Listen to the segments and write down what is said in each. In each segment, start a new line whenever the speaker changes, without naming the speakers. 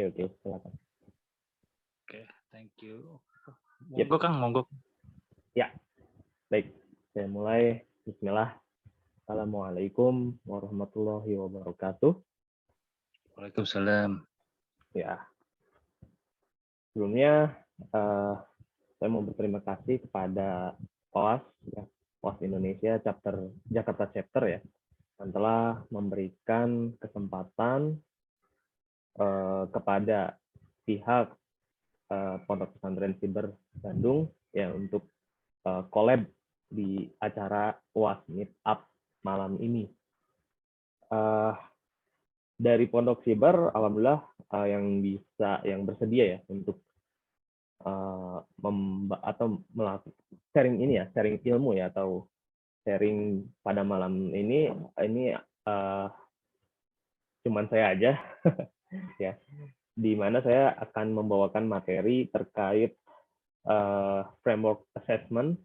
Oke, silakan.
Oke, thank you.
Yep.
Monggo Kang, monggo.
Ya, baik. Saya mulai. Bismillah. Assalamualaikum warahmatullahi wabarakatuh.
Waalaikumsalam.
Ya, sebelumnya saya mau berterima kasih kepada OAS, ya, OAS Indonesia chapter Jakarta chapter ya, yang telah memberikan kesempatan kepada pihak Pondok Pesantren Siber Bandung ya untuk collab di acara OAS Meetup malam ini. Dari Pondok Siber, alhamdulillah yang bersedia ya untuk melakukan sharing ini ya, sharing ilmu ya, atau sharing pada malam ini cuman saya aja ya, di mana saya akan membawakan materi terkait framework assessment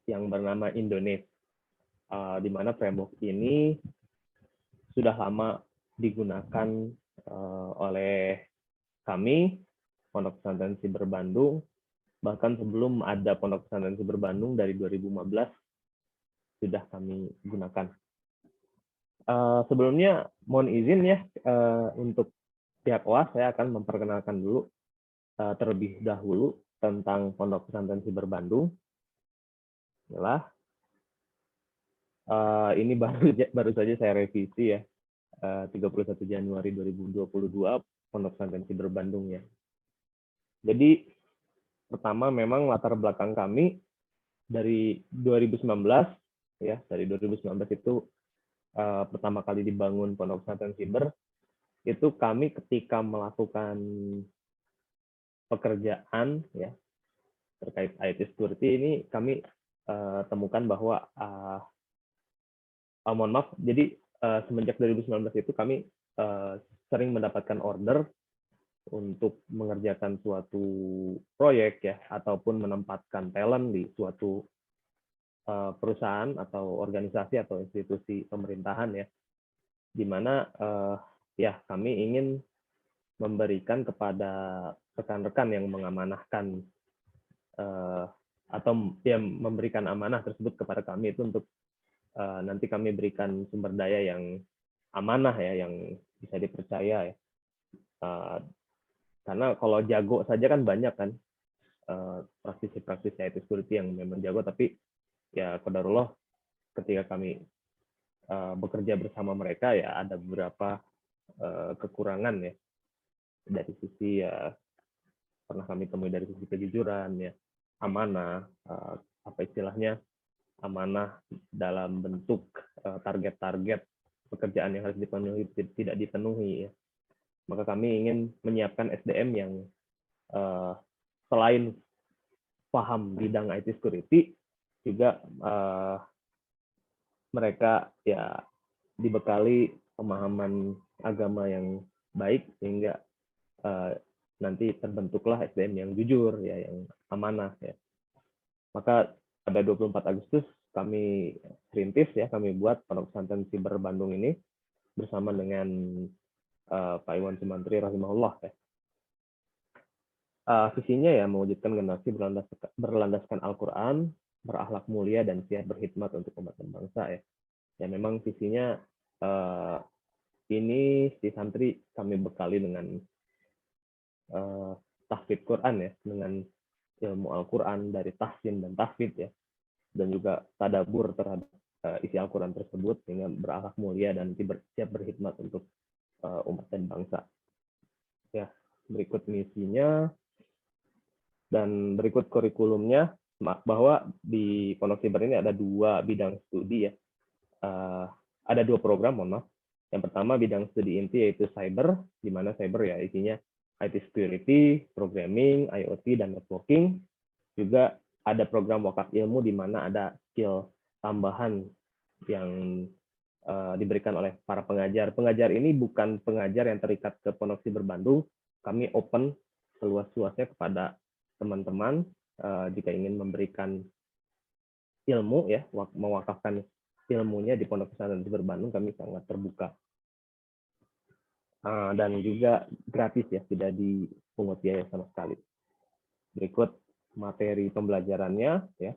yang bernama Indonesia, di mana framework ini sudah lama digunakan oleh kami Pondok Pesantren Siber Bandung, bahkan sebelum ada Pondok Pesantren Siber Bandung dari 2015 sudah kami gunakan. Sebelumnya mohon izin ya, untuk pihak OAS saya akan memperkenalkan dulu terlebih dahulu tentang Pondok Pesantren Siber Bandung. Ini baru saja saya revisi ya, 31 Januari 2022 Pondok Pesantren Siber Bandung ya. Jadi pertama memang latar belakang kami dari 2019 ya, dari 2019 itu pertama kali dibangun Pondok Pesantren Siber, itu kami ketika melakukan pekerjaan ya terkait IT security ini kami temukan bahwa mohon maaf, jadi semenjak 2019 itu kami sering mendapatkan order untuk mengerjakan suatu proyek ya, ataupun menempatkan talent di suatu perusahaan atau organisasi atau institusi pemerintahan ya, di mana ya kami ingin memberikan kepada rekan-rekan yang mengamanahkan atau ya memberikan amanah tersebut kepada kami itu untuk nanti kami berikan sumber daya yang amanah ya, yang bisa dipercaya ya. Karena kalau jago saja kan banyak kan praktisi-praktisi IT security yang memang jago, tapi ya qadarullah ketika kami bekerja bersama mereka ya ada beberapa kekurangan ya, dari sisi ya pernah kami temui dari sisi kejujuran ya, amanah, apa istilahnya, amanah dalam bentuk target-target pekerjaan yang harus dipenuhi tidak dipenuhi ya. Maka kami ingin menyiapkan SDM yang selain paham bidang IT security juga mereka ya dibekali pemahaman agama yang baik sehingga nanti terbentuklah SDM yang jujur ya, yang amanah ya. Maka pada 24 Agustus kami rintis ya, kami buat Pondok Pesantren Siber Bandung ini bersama dengan Pak Iwan Sumantri rahimahullah ya. Visinya ya mewujudkan generasi berlandaskan Al-Quran, berakhlak mulia dan siap berkhidmat untuk umat dan bangsa ya. Ya memang visinya ini si santri kami bekali dengan tahfidz Quran ya, dengan ilmu Al-Quran dari tahsin dan tahfidz ya, dan juga tadabur terhadap isi Al-Quran tersebut sehingga berakhlak mulia dan siap berkhidmat untuk umat dan bangsa. Ya, berikut misinya dan berikut kurikulumnya, bahwa di Pondok Siber ini ada 2 bidang studi ya. Ada 2 program, mohon maaf. Yang pertama bidang studi inti yaitu cyber, di mana cyber ya isinya IT security, programming, IoT, dan networking. Juga ada program wakaf ilmu di mana ada skill tambahan yang diberikan oleh para pengajar. Pengajar ini bukan pengajar yang terikat ke Pondok Siber Bandung. Kami open seluas-luasnya kepada teman-teman jika ingin memberikan ilmu ya, mewakafkan ilmunya di Pondok Pesantren Siber Bandung, kami sangat terbuka. dan juga gratis ya, tidak dipungut biaya sama sekali. Berikut materi pembelajarannya ya.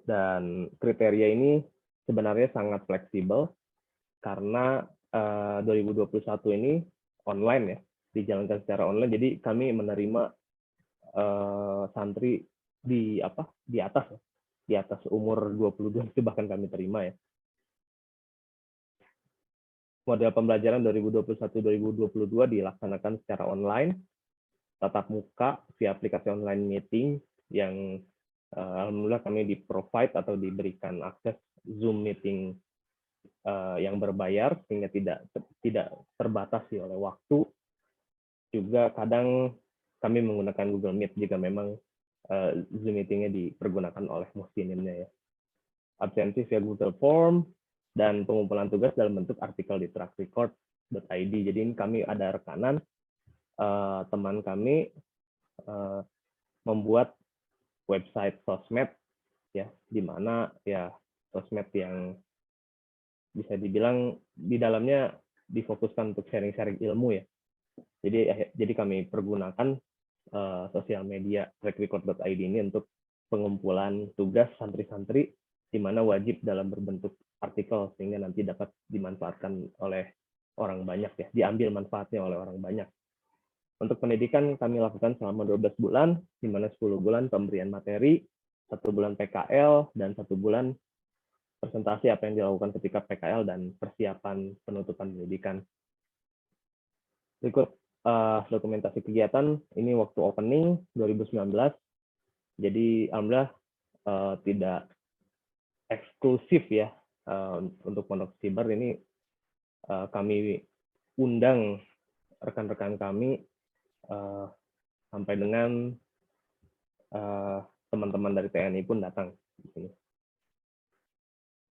Dan kriteria ini sebenarnya sangat fleksibel karena 2021 ini online ya, dijalankan secara online. Jadi kami menerima santri di atas umur 22 itu bahkan kami terima ya. Model pembelajaran 2021-2022 dilaksanakan secara online, tatap muka via aplikasi online meeting yang alhamdulillah kami di-provide atau diberikan akses Zoom meeting yang berbayar sehingga tidak terbatasi oleh waktu. Juga kadang kami menggunakan Google Meet jika memang Zoom meeting-nya dipergunakan oleh muhsinimnya ya. Absensi via Google Form, dan pengumpulan tugas dalam bentuk artikel di trackrecord.id. Jadi ini kami ada rekanan teman kami membuat website sosmed ya, di mana ya sosmed yang bisa dibilang di dalamnya difokuskan untuk sharing-sharing ilmu ya. Jadi kami pergunakan sosial media trackrecord.id ini untuk pengumpulan tugas santri-santri, di mana wajib dalam berbentuk artikel sehingga nanti dapat dimanfaatkan oleh orang banyak ya, diambil manfaatnya oleh orang banyak. Untuk pendidikan kami lakukan selama 12 bulan, di mana 10 bulan pemberian materi, 1 bulan PKL, dan 1 bulan presentasi apa yang dilakukan ketika PKL dan persiapan penutupan pendidikan. Berikut dokumentasi kegiatan, ini waktu opening 2019, jadi alhamdulillah tidak eksklusif ya untuk Pondok Sibar ini, kami undang rekan-rekan kami sampai dengan teman-teman dari TNI pun datang di sini.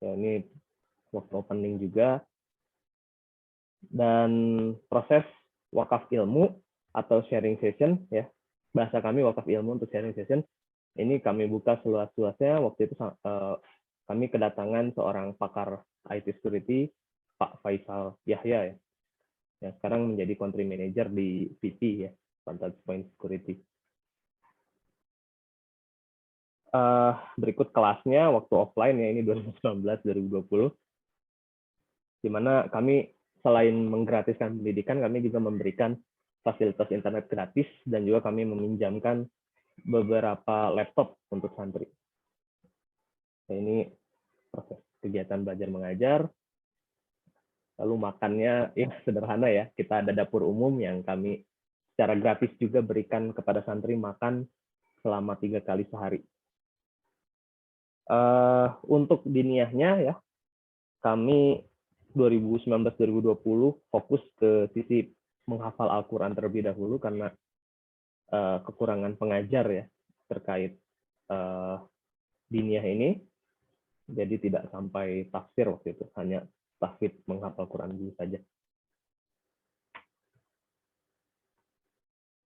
Ya, ini waktu opening juga. Dan proses wakaf ilmu atau sharing session ya, bahasa kami wakaf ilmu untuk sharing session, ini kami buka seluas-luasnya. Waktu itu kami kedatangan seorang pakar IT security, Pak Faisal Yahya ya, yang sekarang menjadi country manager di VP ya, Vantage Point Security. Berikut kelasnya waktu offline ya, ini 2019-2020, di mana kami selain menggratiskan pendidikan, kami juga memberikan fasilitas internet gratis dan juga kami meminjamkan beberapa laptop untuk santri. Nah, ini proses kegiatan belajar mengajar. Lalu makannya ya sederhana ya, kita ada dapur umum yang kami secara gratis juga berikan kepada santri makan selama 3 kali sehari. Untuk diniyahnya ya, kami 2019-2020 fokus ke sisi menghafal Al-Quran terlebih dahulu karena kekurangan pengajar ya terkait diniyah ini, jadi tidak sampai tafsir waktu itu, hanya tahfidz menghafal Quran dulu saja.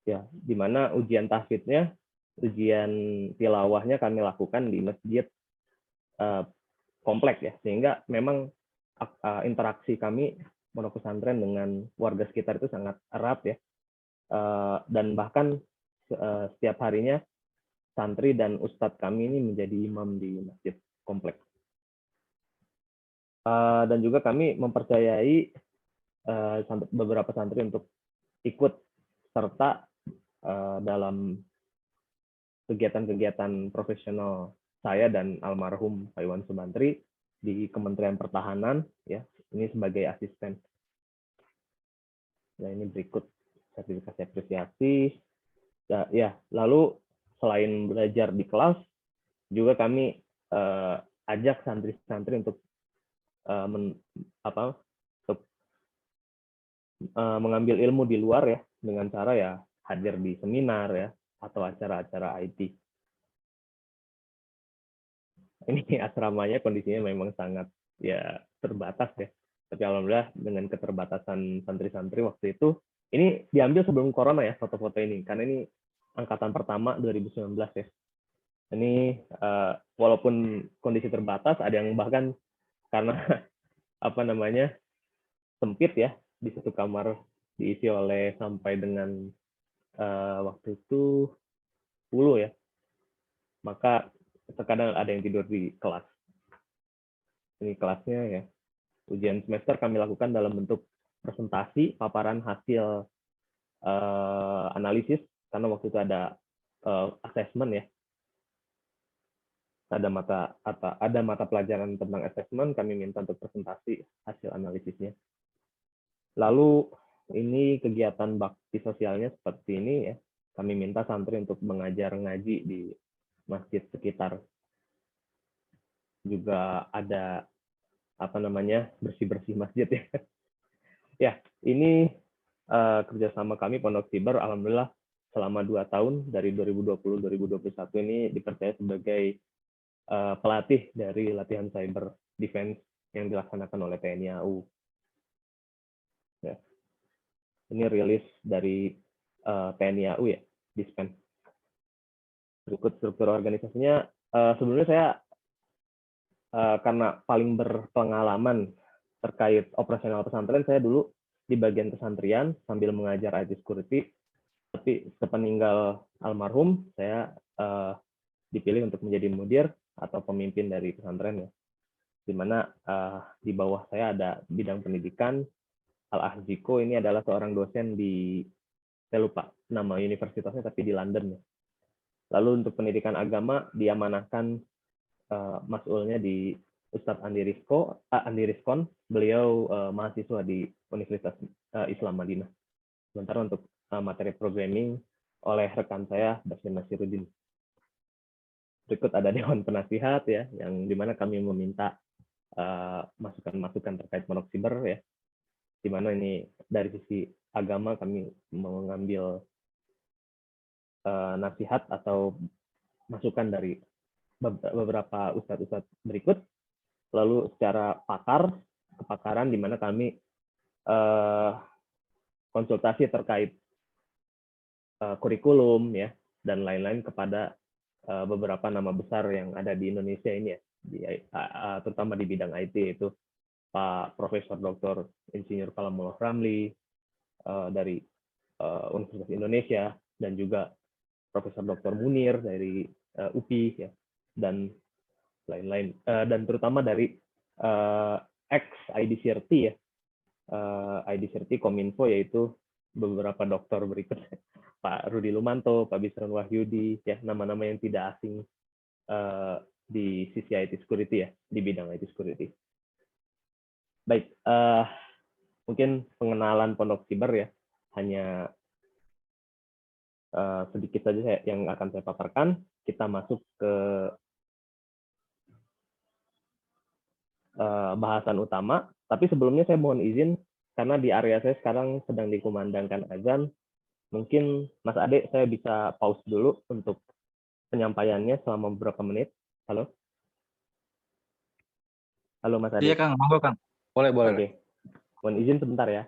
Ya, di mana ujian tahfidznya, ujian tilawahnya kami lakukan di masjid komplek ya, sehingga memang interaksi kami pondok pesantren dengan warga sekitar itu sangat erat ya, dan bahkan setiap harinya santri dan ustadz kami ini menjadi imam di masjid komplek. Dan juga kami mempercayai beberapa santri untuk ikut serta dalam kegiatan-kegiatan profesional saya dan almarhum Pak Iwan Subantri di Kementerian Pertahanan ya, ini sebagai asisten. Nah, ini berikut sertifikasi apresiasi. Ya, lalu selain belajar di kelas, juga kami ajak santri-santri untuk mengambil ilmu di luar ya, dengan cara ya hadir di seminar ya atau acara-acara IT. Ini asramanya kondisinya memang sangat ya terbatas ya. Tapi alhamdulillah dengan keterbatasan santri-santri waktu itu, ini diambil sebelum corona ya foto-foto ini, karena ini angkatan pertama 2019 ya. Ini walaupun kondisi terbatas, ada yang bahkan karena sempit ya, di satu kamar diisi oleh sampai dengan waktu itu 10 ya, maka terkadang ada yang tidur di kelas. Ini kelasnya ya, ujian semester kami lakukan dalam bentuk presentasi, paparan hasil analisis, karena waktu itu ada assessment ya, ada mata pelajaran tentang assessment, kami minta untuk presentasi hasil analisisnya. Lalu ini kegiatan bakti sosialnya seperti ini ya, kami minta santri untuk mengajar ngaji di masjid sekitar. Juga ada bersih-bersih masjid ya. Ya, ini kerjasama kami Pondok Siber, alhamdulillah selama 2 tahun dari 2020-2021 ini dipercaya sebagai pelatih dari latihan cyber defense yang dilaksanakan oleh TNI AU. Ya. Ini rilis dari TNI AU ya, Dispen. Berikut struktur organisasinya. Sebelumnya saya karena paling berpengalaman terkait operasional pesantren, saya dulu di bagian pesantrian sambil mengajar IT security. Tapi sepeninggal almarhum, saya dipilih untuk menjadi mudir atau pemimpin dari pesantren ya. Di mana di bawah saya ada bidang pendidikan. Al-Ahziko ini adalah seorang dosen di, saya lupa nama universitasnya, tapi di London ya. Lalu untuk pendidikan agama diamanahkan mas'ulnya di Ustadz Andi Rizkon, beliau mahasiswa di Universitas Islam Madinah. Sementara untuk materi programming oleh rekan saya, Basir Nasiruddin. Berikut ada Dewan Penasihat ya, yang dimana kami meminta masukan-masukan terkait Pondok Siber ya, dimana ini dari sisi agama kami mengambil nasihat atau masukan dari beberapa ustadz-ustadz berikut. Lalu secara kepakaran di mana kami konsultasi terkait kurikulum ya dan lain-lain kepada beberapa nama besar yang ada di Indonesia ini ya, terutama di bidang IT, yaitu Pak Profesor Dr. Insinyur Kalamullah Ramli dari Universitas Indonesia, dan juga Profesor Dr. Munir dari UPI ya, dan lain-lain, dan terutama dari ex IDCRT ya, IDCRT Kominfo, yaitu beberapa dokter berikut, Pak Rudi Lumanto, Pak Bisran Wahyudi ya, nama-nama yang tidak asing di sisi IT security ya, di bidang IT security. Baik, mungkin pengenalan Pondok Siber ya, hanya sedikit saja yang akan saya paparkan. Kita masuk ke bahasan utama, tapi sebelumnya saya mohon izin, karena di area saya sekarang sedang dikumandangkan azan, mungkin Mas Ade saya bisa pause dulu untuk penyampaiannya selama beberapa menit. Halo? Halo Mas Ade.
Iya Kang, monggo Kang. Boleh, boleh.
Oke, mohon izin sebentar ya.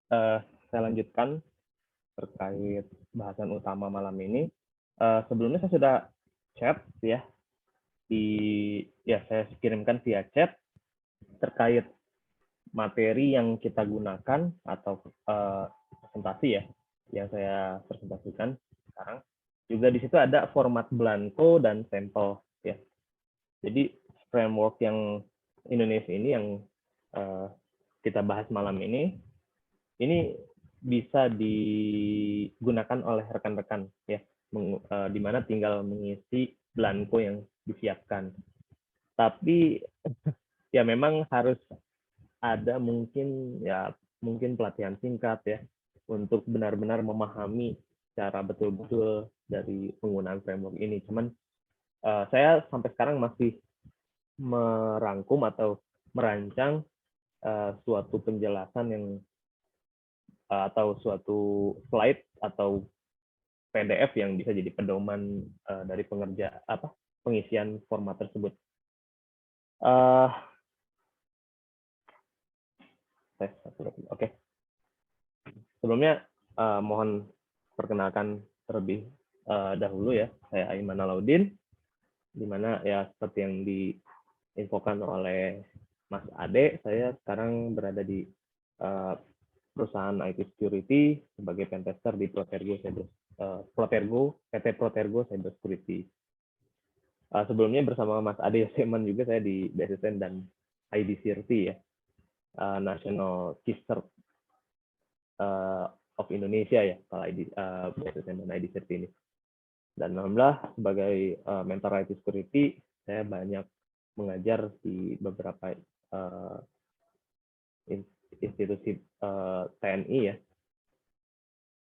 saya lanjutkan terkait bahasan utama malam ini. Sebelumnya saya sudah chat ya saya kirimkan via chat terkait materi yang kita gunakan atau presentasi ya yang saya presentasikan sekarang. Juga di situ ada format blanko dan sampel ya. Jadi framework yang Indonesia ini yang kita bahas malam ini bisa digunakan oleh rekan-rekan ya, di mana tinggal mengisi blanko yang disiapkan. Tapi ya memang harus ada mungkin pelatihan singkat ya untuk benar-benar memahami cara betul-betul dari penggunaan framework ini. Cuman saya sampai sekarang masih merangkum atau merancang suatu penjelasan yang atau suatu slide atau PDF yang bisa jadi pedoman dari pengisian format tersebut. Oke. Sebelumnya mohon perkenalkan terlebih dahulu ya, saya Aiman Alaudin, di mana ya seperti yang diinfokan oleh Mas Ade, saya sekarang berada di perusahaan IT Security sebagai pentester di PT Protergo Cyber Security. Sebelumnya bersama Mas Ade Yoseman juga saya di BSSN dan ID Security ya, National Key Cert of Indonesia ya, kalau BSSN dan ID Security ini. Dan alhamdulillah sebagai mentor IT Security, saya banyak mengajar di beberapa institusi TNI ya,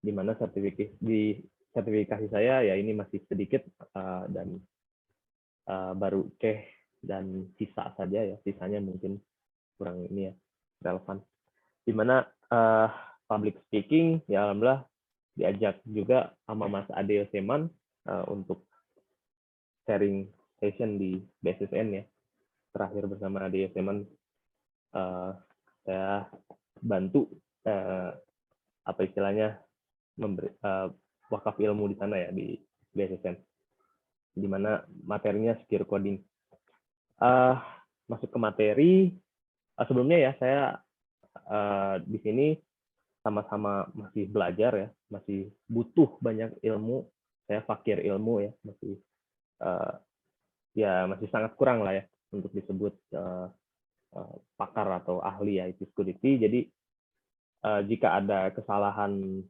di mana sertifikasi saya ya ini masih sedikit dan baru dan sisa saja ya, sisanya mungkin kurang ini ya relevan. Di mana public speaking ya alhamdulillah diajak juga sama Mas Ade Yoseman untuk sharing session di BSSN ya. Terakhir bersama Ade Yoseman saya bantu apa istilahnya memberi wakaf ilmu di sana ya di BSSN, di mana materinya secure coding. Masuk ke materi, sebelumnya ya saya di sini sama-sama masih belajar ya, masih butuh banyak ilmu, saya fakir ilmu ya, masih sangat kurang lah ya untuk disebut pakar atau ahli IT security. Jadi jika ada kesalahan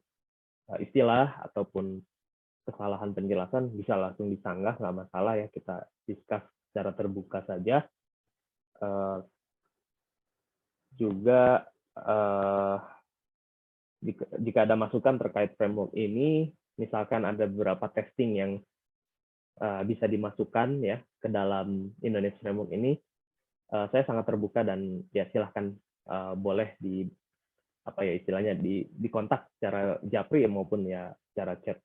istilah ataupun kesalahan penjelasan bisa langsung disanggah, nggak masalah ya, kita discuss secara terbuka saja. Juga jika ada masukan terkait framework ini, misalkan ada beberapa testing yang bisa dimasukkan ya ke dalam Indonesia framework ini, saya sangat terbuka dan ya silahkan boleh dikontak secara japri maupun ya secara chat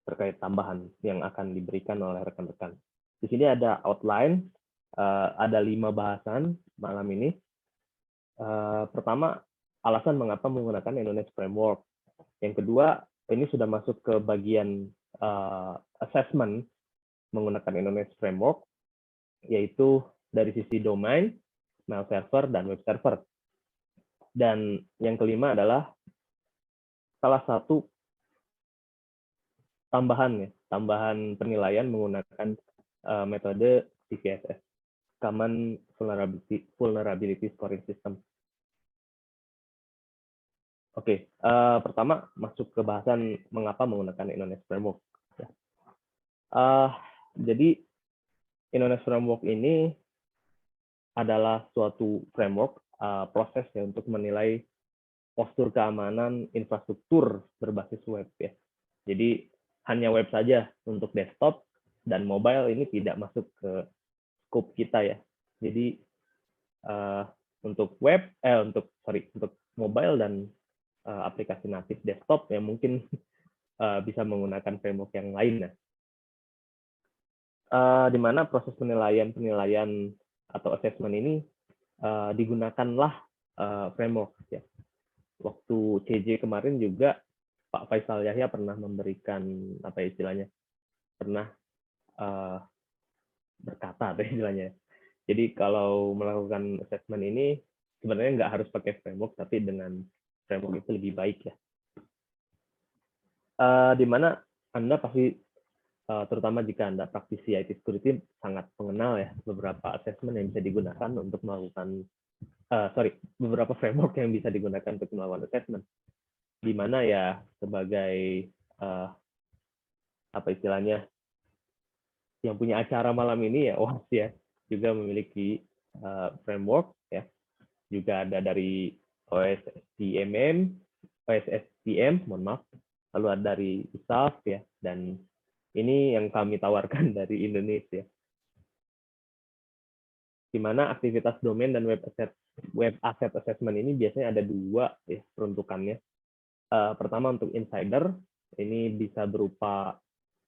terkait tambahan yang akan diberikan oleh rekan-rekan. Di sini ada outline, ada 5 bahasan malam ini. Pertama, alasan mengapa menggunakan Indonesia Framework. Yang kedua, ini sudah masuk ke bagian assessment menggunakan Indonesia Framework, yaitu dari sisi domain, mail server, dan web server. Dan yang kelima adalah salah satu tambahan penilaian menggunakan metode CVSS, Common Vulnerability Scoring System. Oke, pertama masuk ke bahasan mengapa menggunakan Indonesia Framework. Jadi Indonesia Framework ini adalah suatu framework proses ya untuk menilai postur keamanan infrastruktur berbasis web ya. Jadi hanya web saja, untuk desktop dan mobile ini tidak masuk ke scope kita ya. Jadi untuk untuk mobile dan aplikasi natif desktop ya mungkin bisa menggunakan framework yang lain ya. Di mana proses penilaian atau assessment ini digunakanlah framework ya. waktu CJ kemarin juga Pak Faisal Yahya pernah memberikan apa istilahnya, pernah berkata atau istilahnya. Jadi kalau melakukan assessment ini sebenarnya nggak harus pakai framework, tapi dengan framework itu lebih baik ya. Di mana Anda pasti, terutama jika Anda praktisi IT security, sangat mengenal ya beberapa assessment yang bisa digunakan untuk melakukan, beberapa framework yang bisa digunakan untuk melakukan assessment. Di mana ya sebagai apa istilahnya, yang punya acara malam ini ya OAS ya, juga memiliki framework ya. Juga ada dari OSSTM, mohon maaf, lalu ada dari ISAF ya, dan ini yang kami tawarkan dari Indonesia. Di mana aktivitas domain dan web asset assessment ini biasanya ada dua ya peruntukannya. Pertama untuk insider, ini bisa berupa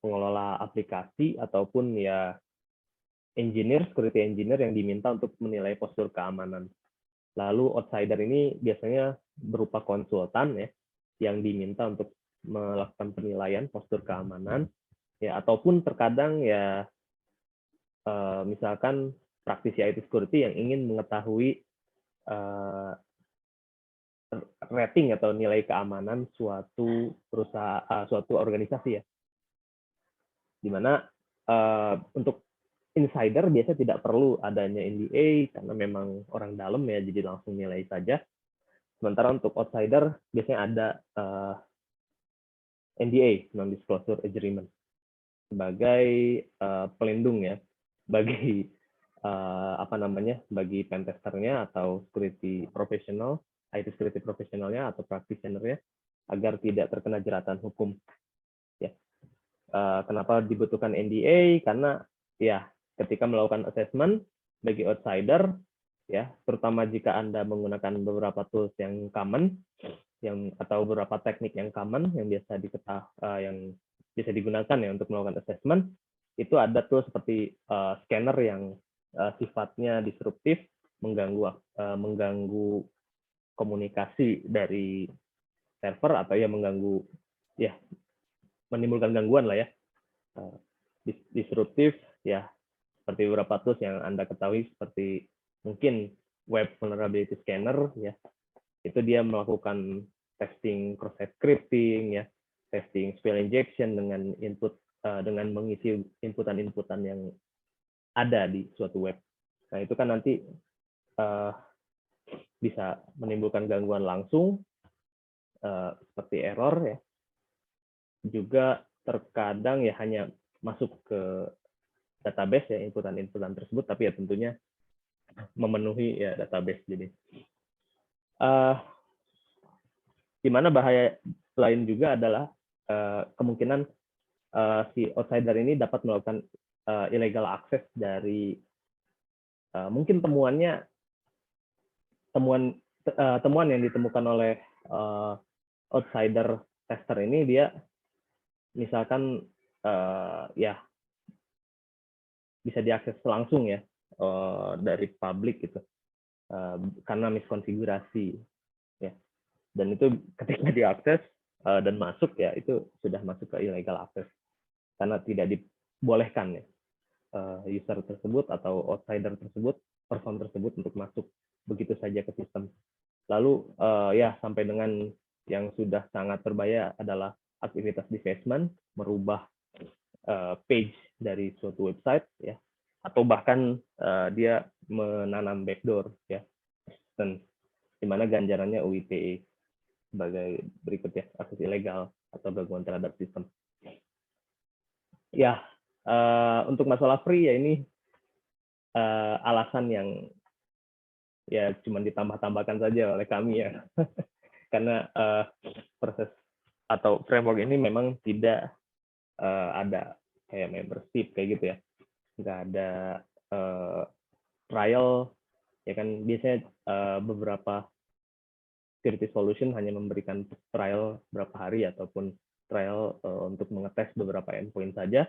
pengelola aplikasi ataupun ya security engineer yang diminta untuk menilai postur keamanan. Lalu outsider ini biasanya berupa konsultan ya, yang diminta untuk melakukan penilaian postur keamanan ya, ataupun terkadang ya misalkan praktisi IT security yang ingin mengetahui rating atau nilai keamanan suatu perusahaan, suatu organisasi ya. Dimana untuk insider biasanya tidak perlu adanya NDA karena memang orang dalam ya, jadi langsung nilai saja. Sementara untuk outsider biasanya ada NDA, non-disclosure agreement, sebagai pelindung ya bagi bagi pentesternya atau security professional, IT security professionalnya atau practitioner-nya agar tidak terkena jeratan hukum. Ya. Kenapa dibutuhkan NDA? Karena ya ketika melakukan assessment bagi outsider ya, terutama jika Anda menggunakan beberapa tools yang common atau beberapa teknik yang common yang biasa yang bisa digunakan ya untuk melakukan assessment, itu ada tools seperti scanner yang sifatnya disruptif, mengganggu komunikasi dari server atau ya menimbulkan gangguan lah ya. Disruptif ya, seperti beberapa tools yang Anda ketahui seperti mungkin web vulnerability scanner ya, itu dia melakukan testing cross-site scripting ya, testing spell injection dengan dengan mengisi inputan-inputan yang ada di suatu web. Nah itu kan nanti bisa menimbulkan gangguan langsung seperti error ya. Juga terkadang ya hanya masuk ke database ya inputan-inputan tersebut, tapi ya tentunya memenuhi ya database. Jadi di mana bahaya lain juga adalah kemungkinan si outsider ini dapat melakukan illegal access dari mungkin temuan yang ditemukan oleh outsider tester ini, dia misalkan ya bisa diakses langsung ya dari publik gitu karena miskonfigurasi ya, dan itu ketika diakses dan masuk ya itu sudah masuk ke illegal access karena tidak dibolehkan ya user tersebut atau outsider tersebut, person tersebut untuk masuk begitu saja ke sistem. Lalu ya sampai dengan yang sudah sangat berbahaya adalah aktivitas defacement, merubah page dari suatu website ya, atau bahkan dia menanam backdoor ya, dan di mana ganjarannya UITE sebagai berikut ya, akses ilegal atau gangguan terhadap sistem. Ya, untuk masalah free ya ini alasan yang ya cuma ditambah-tambahkan saja oleh kami ya, karena proses atau framework ini memang tidak ada kayak membership kayak gitu ya, nggak ada trial ya kan. Biasanya beberapa security solution hanya memberikan trial berapa hari ataupun trial untuk mengetes beberapa endpoint saja.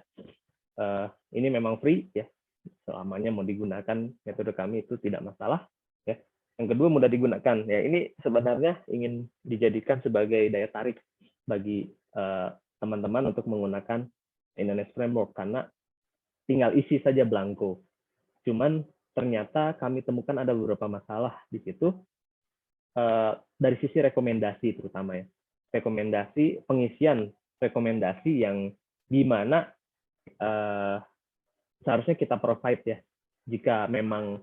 Ini memang free ya, selamanya mau digunakan metode kami itu tidak masalah ya. Yang kedua, mudah digunakan. Ya, ini sebenarnya ingin dijadikan sebagai daya tarik bagi teman-teman untuk menggunakan Indonesia Framework karena tinggal isi saja blanko. Cuman ternyata kami temukan ada beberapa masalah di situ dari sisi rekomendasi terutama ya. Rekomendasi, pengisian rekomendasi yang di mana seharusnya kita provide ya. Jika memang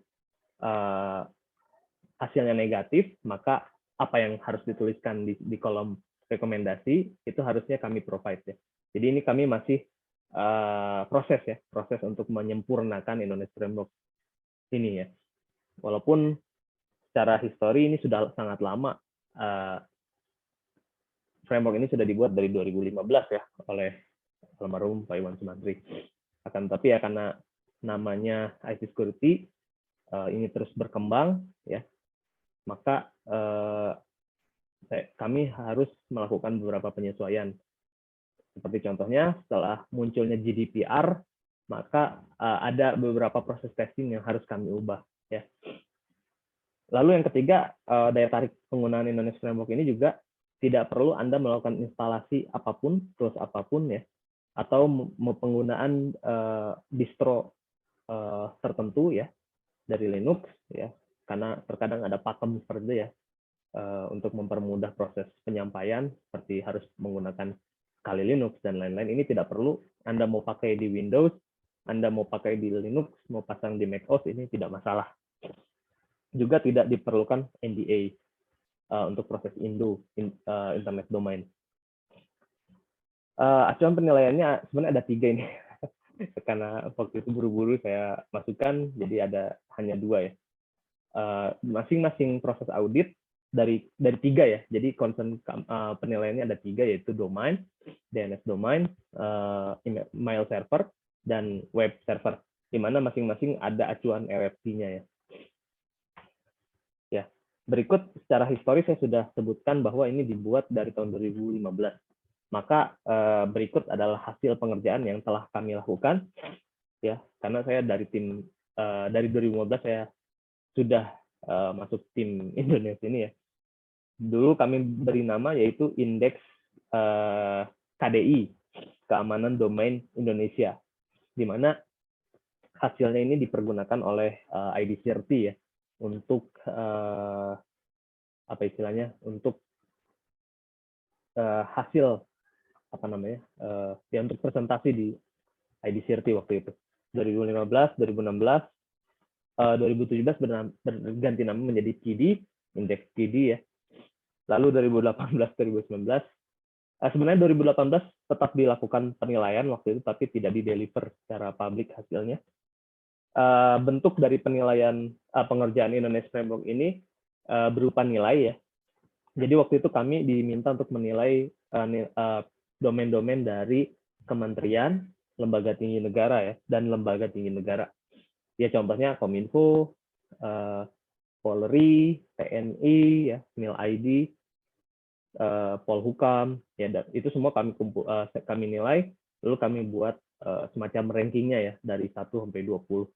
hasilnya negatif, maka apa yang harus dituliskan di kolom rekomendasi itu harusnya kami provide ya. Jadi ini kami masih proses untuk menyempurnakan Indonesia Framework ini ya. Walaupun secara histori ini sudah sangat lama, framework ini sudah dibuat dari 2015 ya oleh almarhum Pak Iwan Sumantri. Akan tapi ya karena namanya IT Security ini terus berkembang ya, maka kami harus melakukan beberapa penyesuaian. Seperti contohnya setelah munculnya GDPR, maka ada beberapa proses testing yang harus kami ubah ya. Lalu yang ketiga, daya tarik penggunaan Indonesia Framework ini juga tidak perlu Anda melakukan instalasi apapun, tools apapun ya, atau penggunaan distro tertentu ya dari Linux ya, karena terkadang ada pakem seperti itu ya, untuk mempermudah proses penyampaian seperti harus menggunakan Kali Linux dan lain-lain. Ini tidak perlu. Anda mau pakai di Windows, Anda mau pakai di Linux, mau pasang di macOS, ini tidak masalah. Juga tidak diperlukan NDA untuk proses Internet Domain. Acuan penilaiannya sebenarnya ada 3 ini. Karena waktu itu buru-buru saya masukkan, jadi ada hanya 2 ya. Masing-masing proses audit dari 3 ya. Jadi concern penilaiannya ada 3, yaitu domain, DNS domain, email server, dan web server. Di mana masing-masing ada acuan RFC-nya ya. Ya, berikut secara historis saya sudah sebutkan bahwa ini dibuat dari tahun 2015. Maka berikut adalah hasil pengerjaan yang telah kami lakukan ya, karena saya dari tim dari 2015 saya sudah masuk tim Indonesia ini ya. Dulu kami beri nama yaitu Indeks KDI, Keamanan Domain Indonesia, di mana hasilnya ini dipergunakan oleh IDCRT ya untuk apa istilahnya, untuk hasil apa namanya ya, untuk presentasi di IDCRT waktu itu 2015, 2016, 2017 berganti nama menjadi PD, Indeks PD ya. Lalu 2018, 2019, sebenarnya 2018 tetap dilakukan penilaian waktu itu, tapi tidak dideliver secara publik hasilnya. Bentuk dari penilaian pengerjaan Indonesia Framework ini berupa nilai ya. Jadi waktu itu kami diminta untuk menilai domain-domain dari kementerian, lembaga tinggi negara ya, dan lembaga tinggi negara. Ya contohnya Kominfo, Polri, TNI, ya, MIL-ID, Polhukam, ya, itu semua kami nilai, lalu kami buat semacam rankingnya ya dari 1 sampai 20.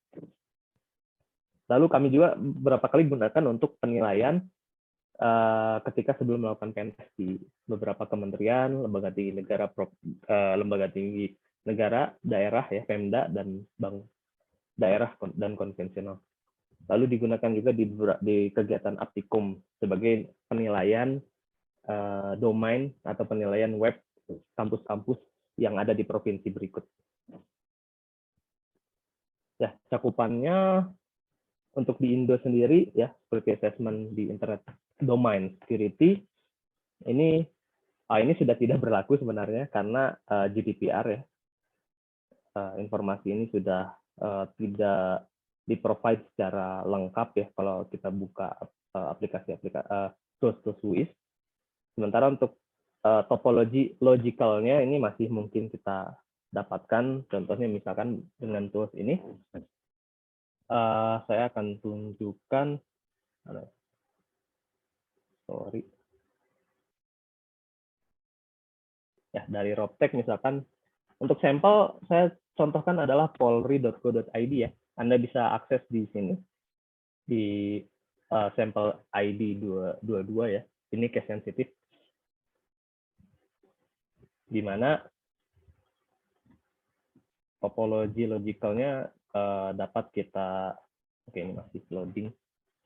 Lalu kami juga beberapa kali gunakan untuk penilaian ketika sebelum melakukan PNS di beberapa kementerian, lembaga tinggi negara, lembaga tinggi negara, daerah ya, Pemda dan bank daerah dan konvensional. Lalu digunakan juga di kegiatan Aptikum sebagai penilaian domain atau penilaian web kampus-kampus yang ada di provinsi berikut. Ya, cakupannya untuk di Indo sendiri ya, seperti assessment di Internet Domain Security ini sudah tidak berlaku sebenarnya karena GDPR ya. Informasi ini sudah tidak di-provide secara lengkap ya kalau kita buka aplikasi-aplikasi tools WIS. Sementara untuk topologi logicalnya ini masih mungkin kita dapatkan. Contohnya misalkan dengan tools ini, saya akan tunjukkan. Sorry. Ya, dari Roptech misalkan, untuk sampel saya contohkan adalah polri.go.id ya. Anda bisa akses di sini, di sampel ID 222 ya. Ini case sensitif, di mana topologi logicalnya dapat kita, oke ini masih loading,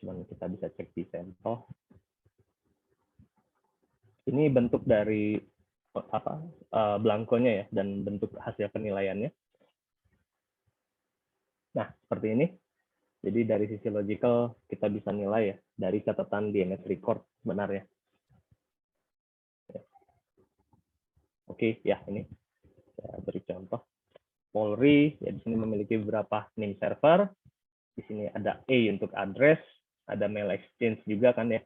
cuman kita bisa cek di sampel. Ini bentuk dari blankonya ya, dan bentuk hasil penilaiannya. Nah, seperti ini. Jadi dari sisi logical kita bisa nilai ya dari catatan DNS record sebenarnya. Oke, ya ini saya beri contoh. Polri ya di sini memiliki beberapa name server. Di sini ada A untuk address, ada mail exchange juga kan ya.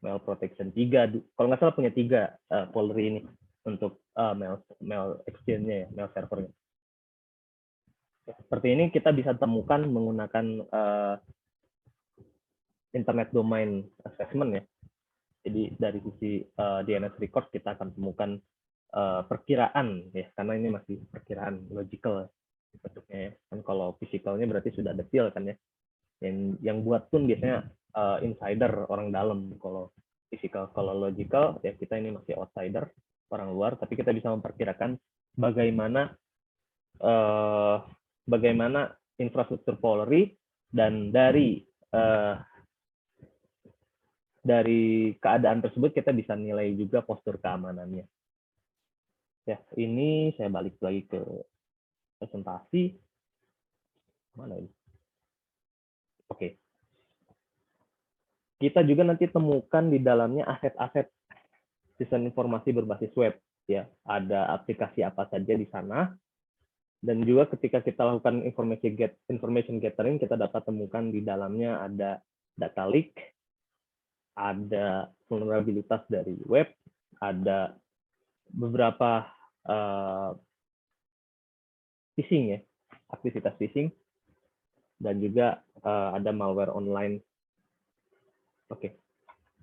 Mail protection 3, kalau nggak salah punya 3 Polri ini untuk mail exchange-nya ya, mail servernya. Seperti ini kita bisa temukan menggunakan internet domain assessment ya. Jadi dari sisi DNS record kita akan temukan perkiraan ya, karena ini masih perkiraan logical bentuknya ya. Kan kalau physicalnya berarti sudah detail kan ya. Yang buat pun biasanya insider, orang dalam. Kalau physical, kalau logical ya kita ini masih outsider, orang luar, tapi kita bisa memperkirakan bagaimana infrastruktur Polri, dan dari keadaan tersebut kita bisa nilai juga postur keamanannya. Ya, ini saya balik lagi ke presentasi. Mana ini? Oke. Kita juga nanti temukan di dalamnya aset-aset sistem informasi berbasis web. Ya, ada aplikasi apa saja di sana. Dan juga ketika kita lakukan information gathering, kita dapat temukan di dalamnya ada data leak, ada vulnerabilitas dari web, ada beberapa phishing ya, aktivitas phishing, dan juga ada malware online. Oke,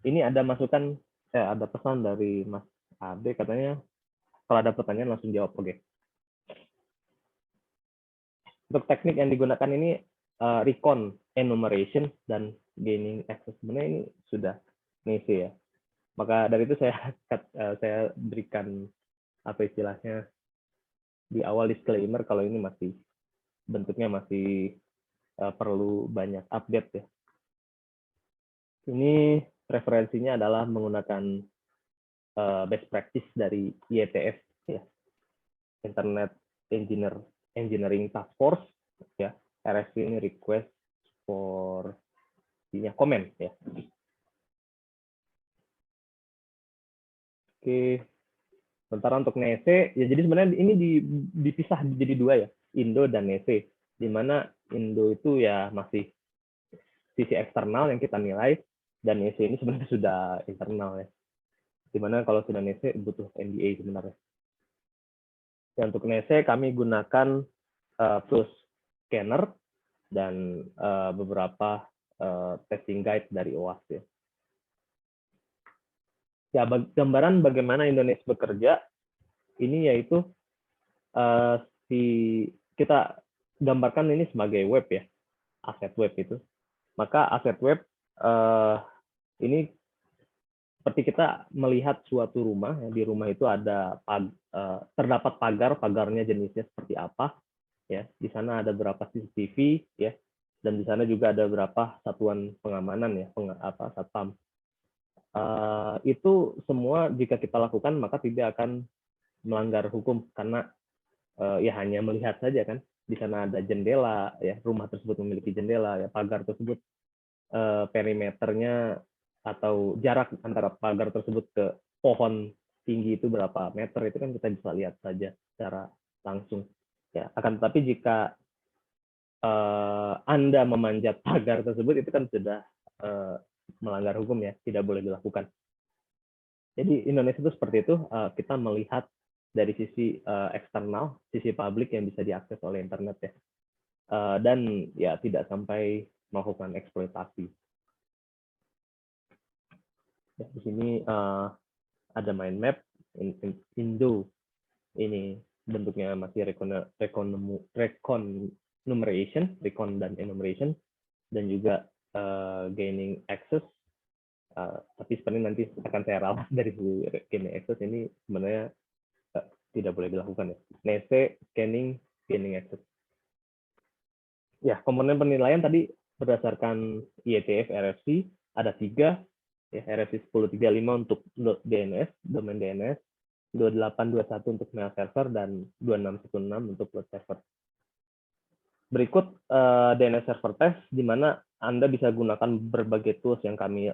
ini ada masukan, ada pesan dari Mas Ade, katanya kalau ada pertanyaan langsung jawab. Oke. Untuk teknik yang digunakan ini recon, enumeration, dan gaining access. Sebenarnya ini sudah ngisi ya. Maka dari itu saya berikan apa istilahnya di awal disclaimer kalau ini masih bentuknya masih perlu banyak update ya. Ini referensinya adalah menggunakan best practice dari IETF ya, Internet Engineering Task Force ya. RFC ini request for comment ya. Oke. Sementara untuk NESE, ya jadi sebenarnya ini dipisah jadi 2 ya, Indo dan NESE. Di mana Indo itu ya masih sisi eksternal yang kita nilai, dan NESE ini sebenarnya sudah internal ya. Di mana kalau sudah NESE butuh NDA sebenarnya. Ya, untuk NESE kami gunakan Flush Scanner dan beberapa testing guide dari OWASP ya. Ya, gambaran bagaimana Indonesia bekerja ini yaitu kita gambarkan ini sebagai web ya, aset web itu. Maka aset web ini seperti kita melihat suatu rumah, di rumah itu ada terdapat pagarnya jenisnya seperti apa ya. Di sana ada beberapa CCTV ya, dan di sana juga ada beberapa satuan pengamanan ya, satpam. Itu semua jika kita lakukan maka tidak akan melanggar hukum, karena ya hanya melihat saja kan. Di sana ada jendela ya, rumah tersebut memiliki jendela ya, pagar tersebut perimeternya atau jarak antara pagar tersebut ke pohon tinggi itu berapa meter, itu kan kita bisa lihat saja secara langsung ya. Akan tetapi jika Anda memanjat pagar tersebut, itu kan sudah melanggar hukum ya, tidak boleh dilakukan. Jadi Indonesia itu seperti itu, kita melihat dari sisi eksternal, sisi publik yang bisa diakses oleh internet ya, dan ya tidak sampai melakukan eksploitasi. Ya, di sini ada mind map Indo, ini bentuknya masih recon dan enumeration, dan juga gaining access, tapi sebenarnya nanti akan saya ralat dari gaining access ini sebenarnya tidak boleh dilakukan ya. NESE, scanning, gaining access. Ya, komponen penilaian tadi berdasarkan IETF RFC ada 3, ya, RFC 1035 untuk DNS, domain DNS, 2821 untuk mail server, dan 2616 untuk web server. Berikut DNS server test, di mana Anda bisa gunakan berbagai tools yang kami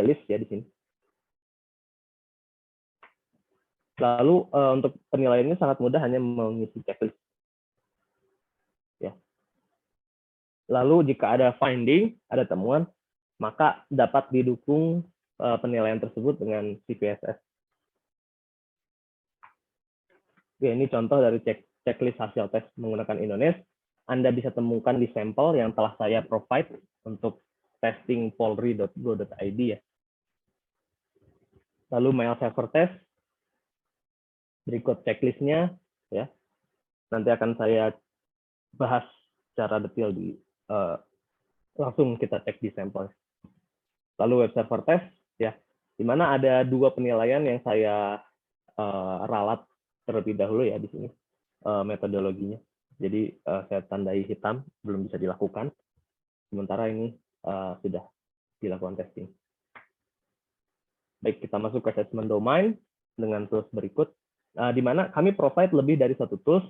list ya di sini. Lalu untuk penilaiannya sangat mudah, hanya mengisi checklist. Ya. Lalu jika ada finding, ada temuan, maka dapat didukung penilaian tersebut dengan CPSS. Oke, ini contoh dari checklist hasil tes menggunakan Indones. Anda bisa temukan di sampel yang telah saya provide untuk testing polri.go.id ya. Lalu mail server test. Berikut checklistnya ya. Nanti akan saya bahas secara detail langsung kita cek di sampel. Lalu web server test ya, di mana ada 2 penilaian yang saya ralat terlebih dahulu ya di sini metodologinya. Jadi saya tandai hitam, belum bisa dilakukan. Sementara ini sudah dilakukan testing. Baik, kita masuk ke assessment domain dengan tools berikut. Di mana kami provide lebih dari 1 tools.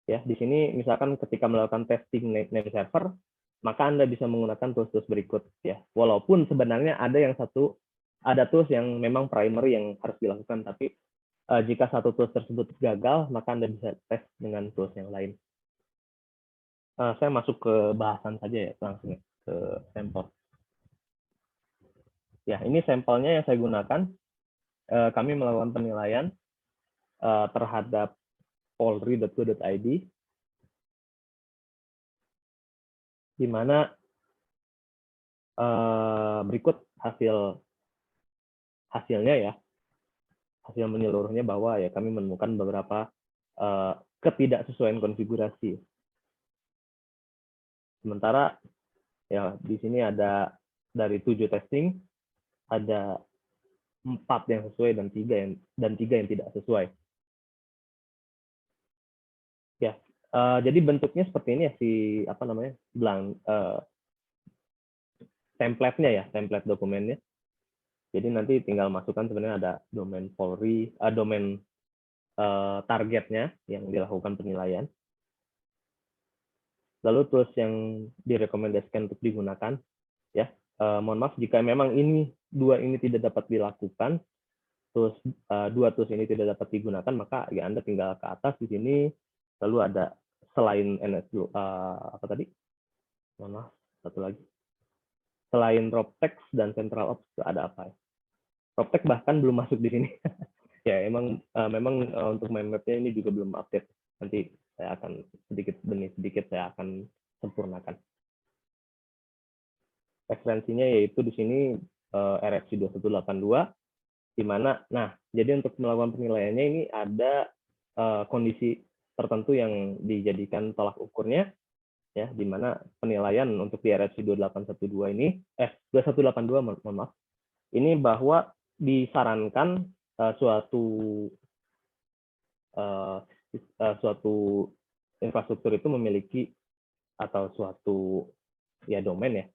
Ya, di sini misalkan ketika melakukan testing name server, maka Anda bisa menggunakan tools-tools berikut ya. Walaupun sebenarnya ada tools yang memang primary yang harus dilakukan, tapi jika satu tools tersebut gagal, maka Anda bisa tes dengan tools yang lain. Saya masuk ke bahasan saja ya, langsung ke sampel. Ya, ini sampelnya yang saya gunakan. Kami melakukan penilaian terhadap polri.go.id, di mana berikut hasilnya ya, hasil menyeluruhnya bahwa ya kami menemukan beberapa ketidaksesuaian konfigurasi. Sementara ya di sini ada dari 7 testing, ada 4 yang sesuai dan 3 yang tidak sesuai. Ya, jadi bentuknya seperti ini ya, template-nya ya, template dokumennya. Jadi nanti tinggal masukkan sebenarnya ada domain Polri, domain targetnya yang dilakukan penilaian. Lalu tools yang direkomendasikan untuk digunakan, ya. Mohon maaf jika memang dua ini tidak dapat dilakukan, dua tools ini tidak dapat digunakan, maka ya Anda tinggal ke atas di sini. Lalu ada selain NS apa tadi? Mohon maaf, satu lagi. Selain Roptex dan Central Ops ada apa ya? Roptex bahkan belum masuk di sini. Ya, memang untuk mind map-nya ini juga belum update. Nanti saya akan sedikit demi sedikit saya akan sempurnakan. Referensinya yaitu di sini RFC 2182, di mana, nah, jadi untuk melakukan penilaiannya ini ada kondisi tertentu yang dijadikan tolak ukurnya, ya, di mana penilaian untuk di RFC 2812 ini, 2182, mohon maaf, ini bahwa disarankan suatu infrastruktur itu memiliki atau suatu ya domain ya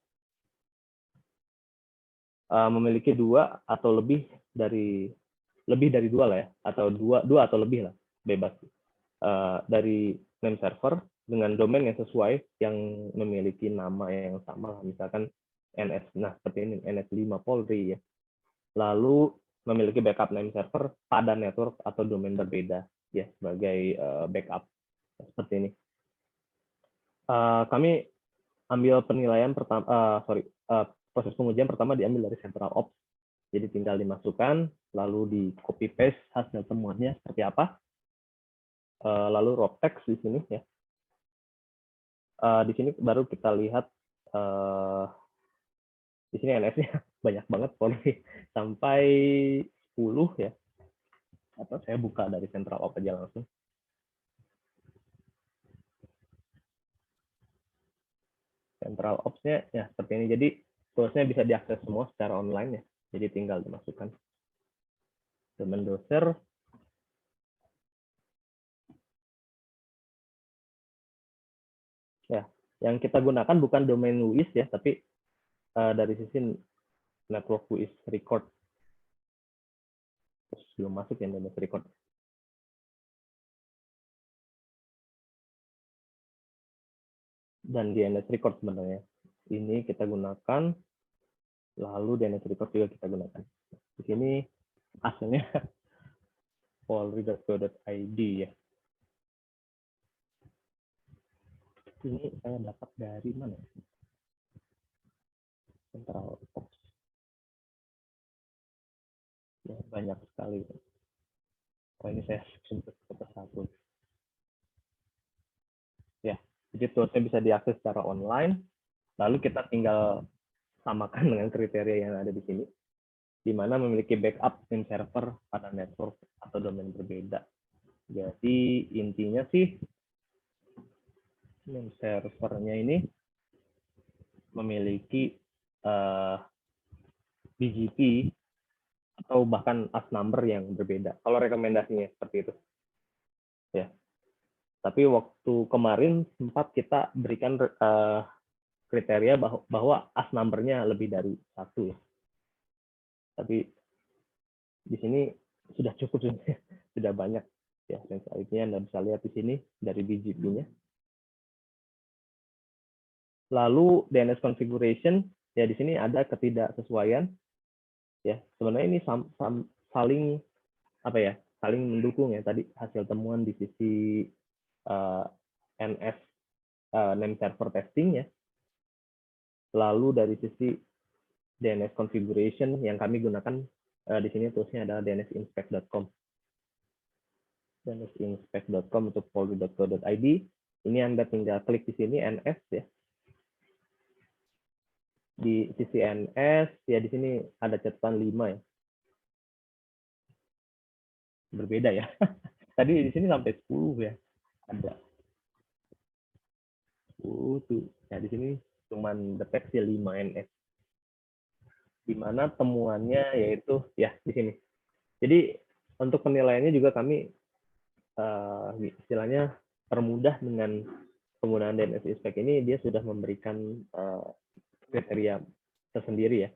memiliki 2 atau lebih dari 2 lah ya, atau dua atau lebih lah, bebas dari name server dengan domain yang sesuai, yang memiliki nama yang sama, misalkan NS, nah seperti ini NS5 Polri ya. Lalu memiliki backup name server pada network atau domain berbeda ya sebagai backup seperti ini. Kami ambil penilaian pertama, proses pengujian pertama diambil dari Central Ops. Jadi tinggal dimasukkan, lalu di copy paste hasil temuannya seperti apa. Lalu Roptex di sini ya. Di sini baru kita lihat di sini NS-nya banyak banget Polri sampai 10 ya. Atau saya buka dari Central Ops aja langsung. Central Ops-nya ya seperti ini. Jadi tools-nya bisa diakses semua secara online ya. Jadi tinggal dimasukkan. Domain browser. Ya, yang kita gunakan bukan domain WUIS ya, tapi dari sisi network WUIS record. Terus belum masuk yang DNS record. Dan DNS record sebenarnya. Ini kita gunakan, lalu DNS record juga kita gunakan. Di sini hasilnya polri.go.id ya. Ini saya dapat dari mana? Central Ops. Ya, banyak sekali. Oh, ini saya sentuh ke satu. Ya, jadi toolsnya bisa diakses secara online. Lalu kita tinggal samakan dengan kriteria yang ada di sini, di mana memiliki backup tim server pada network atau domain berbeda. Jadi intinya sih tim servernya ini memiliki BGP atau bahkan AS number yang berbeda. Kalau rekomendasinya seperti itu. Ya. Tapi waktu kemarin sempat kita berikan kriteria bahwa AS number-nya lebih dari satu ya. Tapi di sini sudah cukup sudah banyak ya. Selanjutnya Anda bisa lihat di sini dari BGP-nya. Lalu DNS configuration ya, di sini ada ketidaksesuaian ya. Sebenarnya ini saling apa ya? Saling mendukung ya, tadi hasil temuan di sisi NS name server testing ya. Lalu dari sisi DNS configuration yang kami gunakan di sini toolsnya adalah dnsinspect.com. dnsinspect.com untuk polri.go.id. Ini Anda tinggal klik di sini NS ya. Di sisi NS ya, di sini ada catatan 5 ya. Berbeda ya. Tadi di sini sampai 10 ya. Ada 10 tuh. Nah, di sini cuman deteksi 5 NS. Di mana temuannya yaitu ya di sini. Jadi untuk penilaiannya juga kami istilahnya permudah dengan penggunaan DNS Inspect ini. Dia sudah memberikan kriteria tersendiri ya,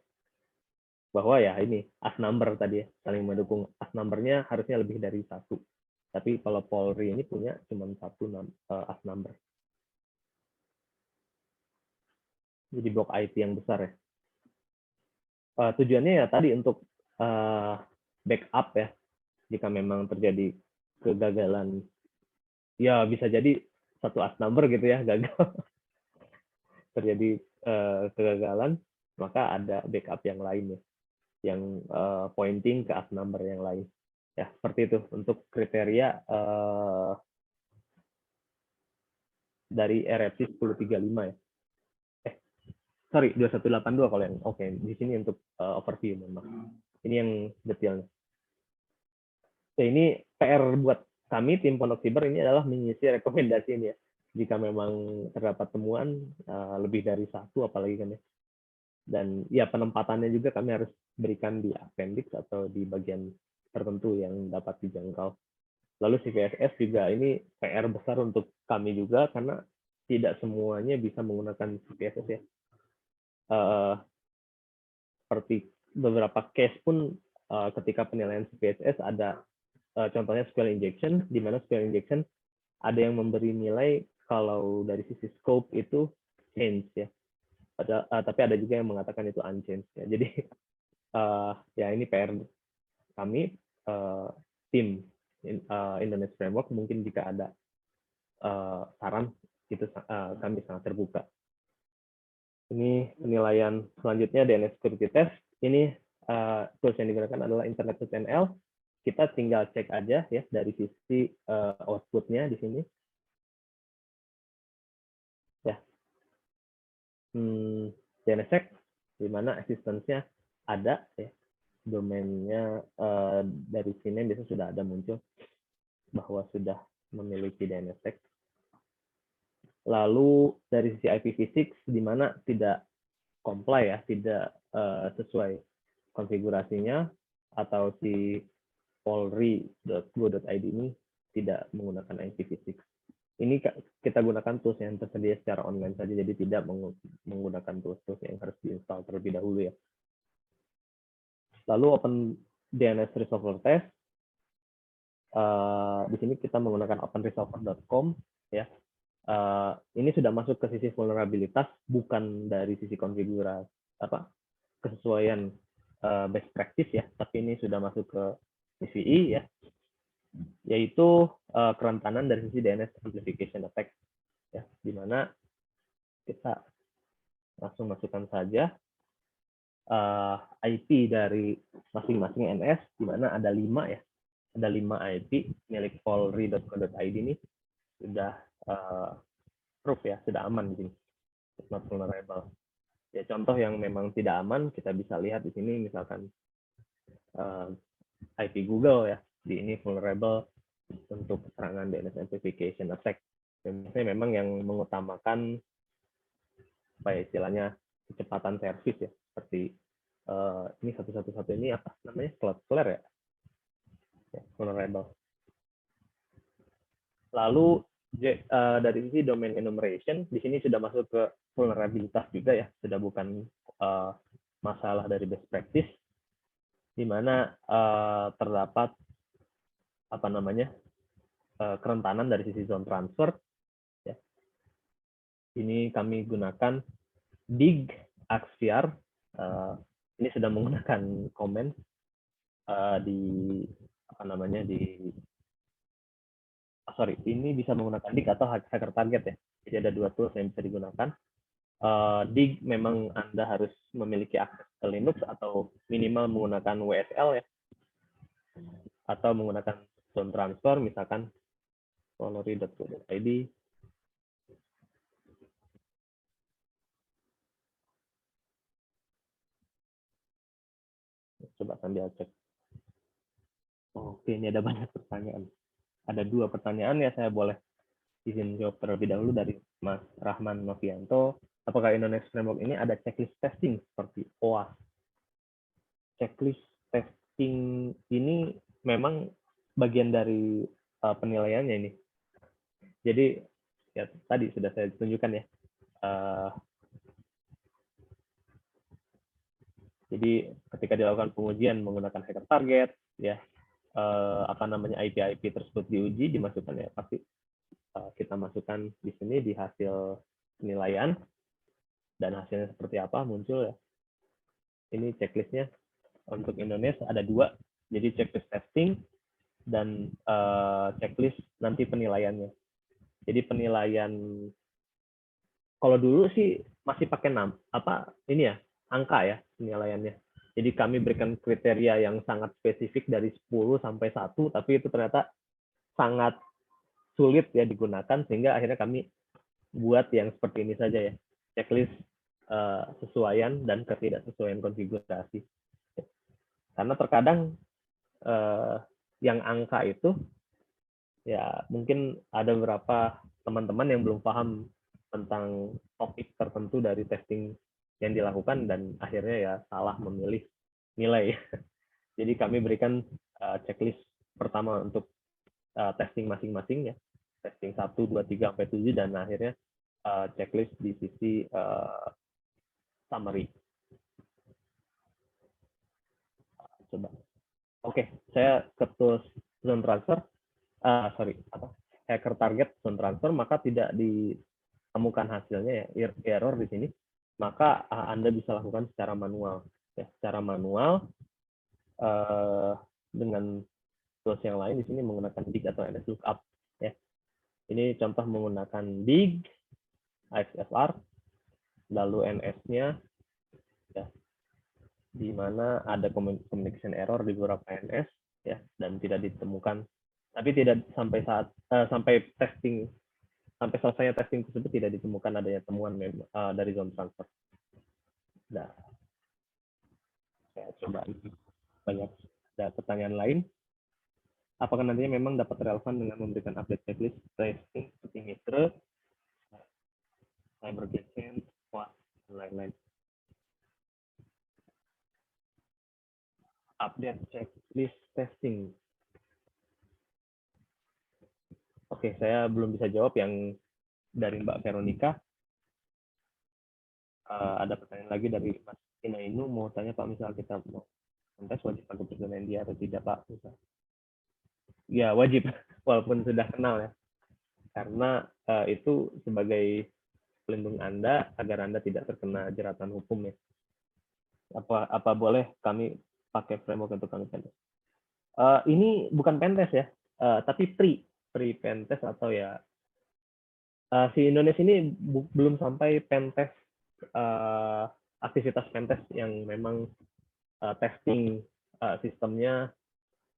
bahwa ya ini AS number tadi ya, saling mendukung. AS number-nya harusnya lebih dari satu. Tapi kalau Polri ini punya cuma satu AS number. Jadi blok IP yang besar ya. Tujuannya ya tadi untuk backup ya, jika memang terjadi kegagalan, ya bisa jadi satu AS number gitu ya gagal, terjadi kegagalan, maka ada backup yang lain ya, yang pointing ke AS number yang lain. Ya, seperti itu untuk kriteria dari RFC 1035 ya. Sorry, 2182 kalau yang oke. Di sini untuk overview memang. Ini yang detailnya. Ya, ini PR buat kami tim Pondok Siber ini adalah mengisi rekomendasi ini ya. Jika memang terdapat temuan lebih dari satu apalagi kan ya. Dan ya penempatannya juga kami harus berikan di appendix atau di bagian tertentu yang dapat dijangkau. Lalu CVSS juga ini PR besar untuk kami juga karena tidak semuanya bisa menggunakan CVSS ya. Seperti beberapa case pun ketika penilaian CVSS ada contohnya SQL injection, di mana SQL injection ada yang memberi nilai kalau dari sisi scope itu change ya. Tapi ada juga yang mengatakan itu unchanged ya. Jadi ya ini PR kami tim Indonesia Framework. Mungkin jika ada saran itu kami sangat terbuka. Ini penilaian selanjutnya DNS security test. Ini tools yang digunakan adalah internet.nl. Kita tinggal cek aja ya dari sisi outputnya di sini. Ya, DNSSEC di mana existence-nya ada ya, domainnya dari sini biasanya sudah ada muncul bahwa sudah memiliki DNSSEC. Lalu dari sisi IPv6 di mana tidak comply ya, tidak sesuai konfigurasinya, atau si polri.go.id ini tidak menggunakan IPv6. Ini kita gunakan tools yang tersedia secara online saja, jadi tidak menggunakan tools yang harus diinstal terlebih dahulu ya. Lalu Open DNS Resolver Test, di sini kita menggunakan openresolver.com ya. Ini sudah masuk ke sisi vulnerabilitas, bukan dari sisi konfigurasi kesesuaian best practice ya, tapi ini sudah masuk ke CVE ya, yaitu kerentanan dari sisi DNS amplification attack ya, di mana kita langsung masukkan saja IP dari masing-masing NS, di mana ada 5 ya, ada 5 IP milik polri.co.id ini sudah proof ya, sudah aman di sini, not vulnerable. Ya, contoh yang memang tidak aman kita bisa lihat di sini, misalkan IP Google ya, di ini vulnerable untuk serangan DNS amplification attack. Dan biasanya memang yang mengutamakan apa ya, istilahnya kecepatan servis ya, seperti ini 111 ini apa namanya, Cloudflare ya, vulnerable. Lalu dari sisi domain enumeration, di sini sudah masuk ke vulnerabilitas juga ya, sudah bukan masalah dari best practice, di mana terdapat apa namanya kerentanan dari sisi zone transfer ya. Ini kami gunakan dig Axiar, ini sudah menggunakan komen di apa namanya ini bisa menggunakan dig atau hacker target ya. Jadi ada 2 tools yang bisa digunakan. Dig memang Anda harus memiliki akses ke Linux atau minimal menggunakan WSL ya, atau menggunakan zone transfer, misalkan polri.go.id. Coba sambil cek. Oke, ini ada banyak pertanyaan. Ada 2 pertanyaan ya, saya boleh izin jawab terlebih dahulu dari Mas Rahman Novianto. Apakah Indonesia Framework ini ada checklist testing seperti OAS? Checklist testing ini memang bagian dari penilaiannya ini. Jadi ya tadi sudah saya tunjukkan ya. Jadi ketika dilakukan pengujian menggunakan hacker target ya, IP tersebut diuji, dimasukkan ya, pasti kita masukkan di sini di hasil penilaian, dan hasilnya seperti apa muncul ya. Ini checklistnya untuk Indonesia ada 2, jadi checklist testing dan checklist nanti penilaiannya. Jadi penilaian kalau dulu sih masih pakai angka ya penilaiannya. Jadi kami berikan kriteria yang sangat spesifik dari 10 sampai 1, tapi itu ternyata sangat sulit ya digunakan, sehingga akhirnya kami buat yang seperti ini saja ya, checklist sesuaian dan ketidaksesuaian konfigurasi. Karena terkadang yang angka itu ya mungkin ada beberapa teman-teman yang belum paham tentang topik tertentu dari testing yang dilakukan, dan akhirnya ya salah memilih nilai. Jadi kami berikan checklist pertama untuk testing masing-masing ya, testing 1, 2, 3 sampai 7, dan akhirnya checklist di sisi summary. Coba. Oke, saya ke tools zone transfer. Hacker target zone transfer, maka tidak ditemukan hasilnya ya, error di sini. Maka Anda bisa lakukan secara manual. Ya, secara manual dengan tools yang lain di sini menggunakan dig atau NSLOOKUP. Ya. Ini contoh menggunakan dig, AXFR, lalu NS-nya, ya, di mana ada communication error di beberapa NS, ya, dan tidak ditemukan. Tapi tidak sampai selesainya testing tersebut tidak ditemukan adanya temuan dari zone transfer. Nah, saya coba banyak ada pertanyaan lain. Apakah nantinya memang dapat relevan dengan memberikan update checklist testing seperti Mitre? cyber defense, SWAT, dan lain-lain. Update checklist testing. Oke, saya belum bisa jawab yang dari Mbak Veronica. Ada pertanyaan lagi dari Mas Inainu, mau tanya Pak, misal kita mau tes wajib pakai persetujuan dia atau tidak Pak? Misal. Ya wajib, walaupun sudah kenal ya. Karena itu sebagai pelindung Anda agar Anda tidak terkena jeratan hukum ya. Apa boleh kami pakai framework untuk kami pentest? Ini bukan pentest ya, tapi pre pentest atau ya si Indonesia ini belum sampai pentest aktivitas pentest yang memang testing sistemnya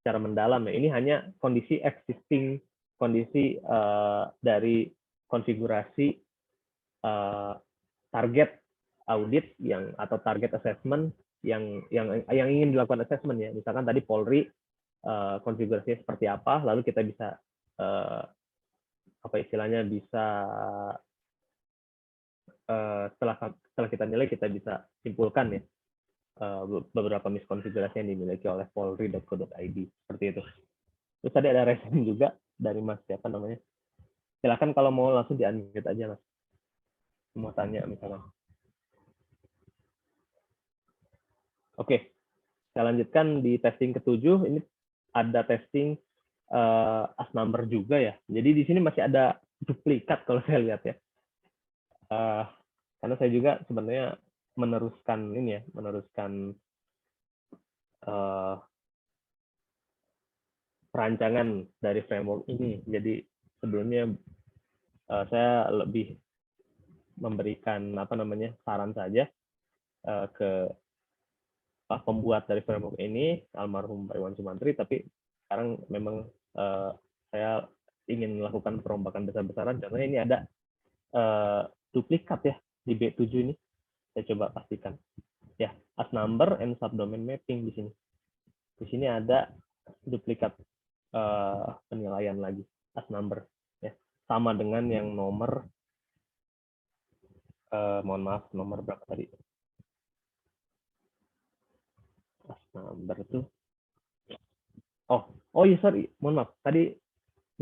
secara mendalam ya. Ini hanya kondisi existing, kondisi dari konfigurasi target audit yang atau target assessment yang ingin dilakukan assessment ya. Misalkan tadi Polri konfigurasinya seperti apa, lalu kita bisa apa istilahnya bisa setelah kita nilai kita bisa simpulkan ya beberapa miskonfigurasi yang dimiliki oleh polri.co.id seperti itu. Terus tadi ada respon juga dari Mas siapa namanya. Silakan kalau mau langsung di-unmute aja Mas. Mau tanya misalnya. Oke, saya lanjutkan di testing ke-7. Ini ada testing as number juga ya. Jadi di sini masih ada duplikat kalau saya lihat ya. Karena saya juga sebenarnya meneruskan ini ya, meneruskan perancangan dari framework ini. Jadi sebelumnya saya lebih memberikan apa namanya saran saja ke pembuat dari framework ini, almarhum Pak Iwan Sumantri, tapi sekarang memang saya ingin melakukan perombakan besar-besaran karena ini ada duplikat ya di B7 ini. Saya coba pastikan. Ya, as number and subdomain mapping di sini. Di sini ada duplikat penilaian lagi, as number ya. Sama dengan yang nomor mohon maaf, nomor berapa tadi? As number tuh. Oh iya sorry, mohon maaf. Tadi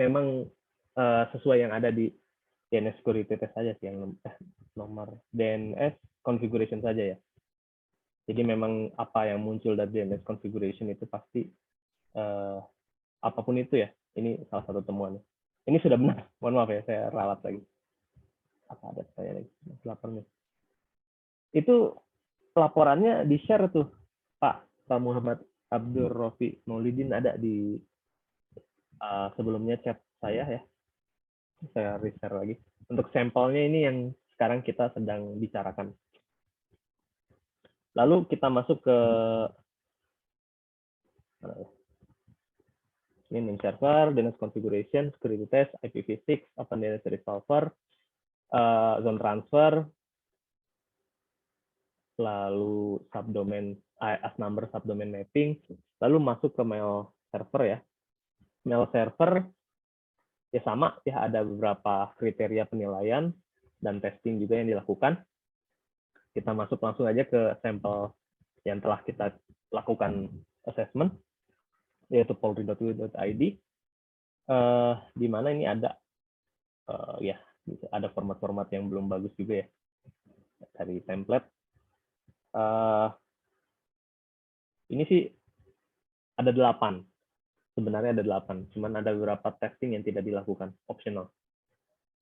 memang sesuai yang ada di DNS security test saja sih yang nomor DNS configuration saja ya. Jadi memang apa yang muncul dari DNS configuration itu pasti apapun itu ya. Ini salah satu temuannya. Ini sudah benar. Mohon maaf ya, saya ralat lagi. Apa ada saya lagi? Lapornya. Itu pelaporannya di-share tuh, Pak Muhammad Abdul Rofi Maulidin ada di sebelumnya chat saya ya. Saya reshare lagi. Untuk sampelnya ini yang sekarang kita sedang bicarakan. Lalu kita masuk ke ini main server, DNS configuration, security test, IPv6, Open DNS resolver, zone transfer, lalu subdomain as number subdomain mapping, lalu masuk ke mail server ya. Mail server ya sama ya, ada beberapa kriteria penilaian dan testing juga yang dilakukan. Kita masuk langsung aja ke sampel yang telah kita lakukan assessment, yaitu polri.id, di mana ini ada ya ada format-format yang belum bagus juga ya dari template. Ini sih ada 8, sebenarnya ada 8, cuman ada beberapa testing yang tidak dilakukan, optional.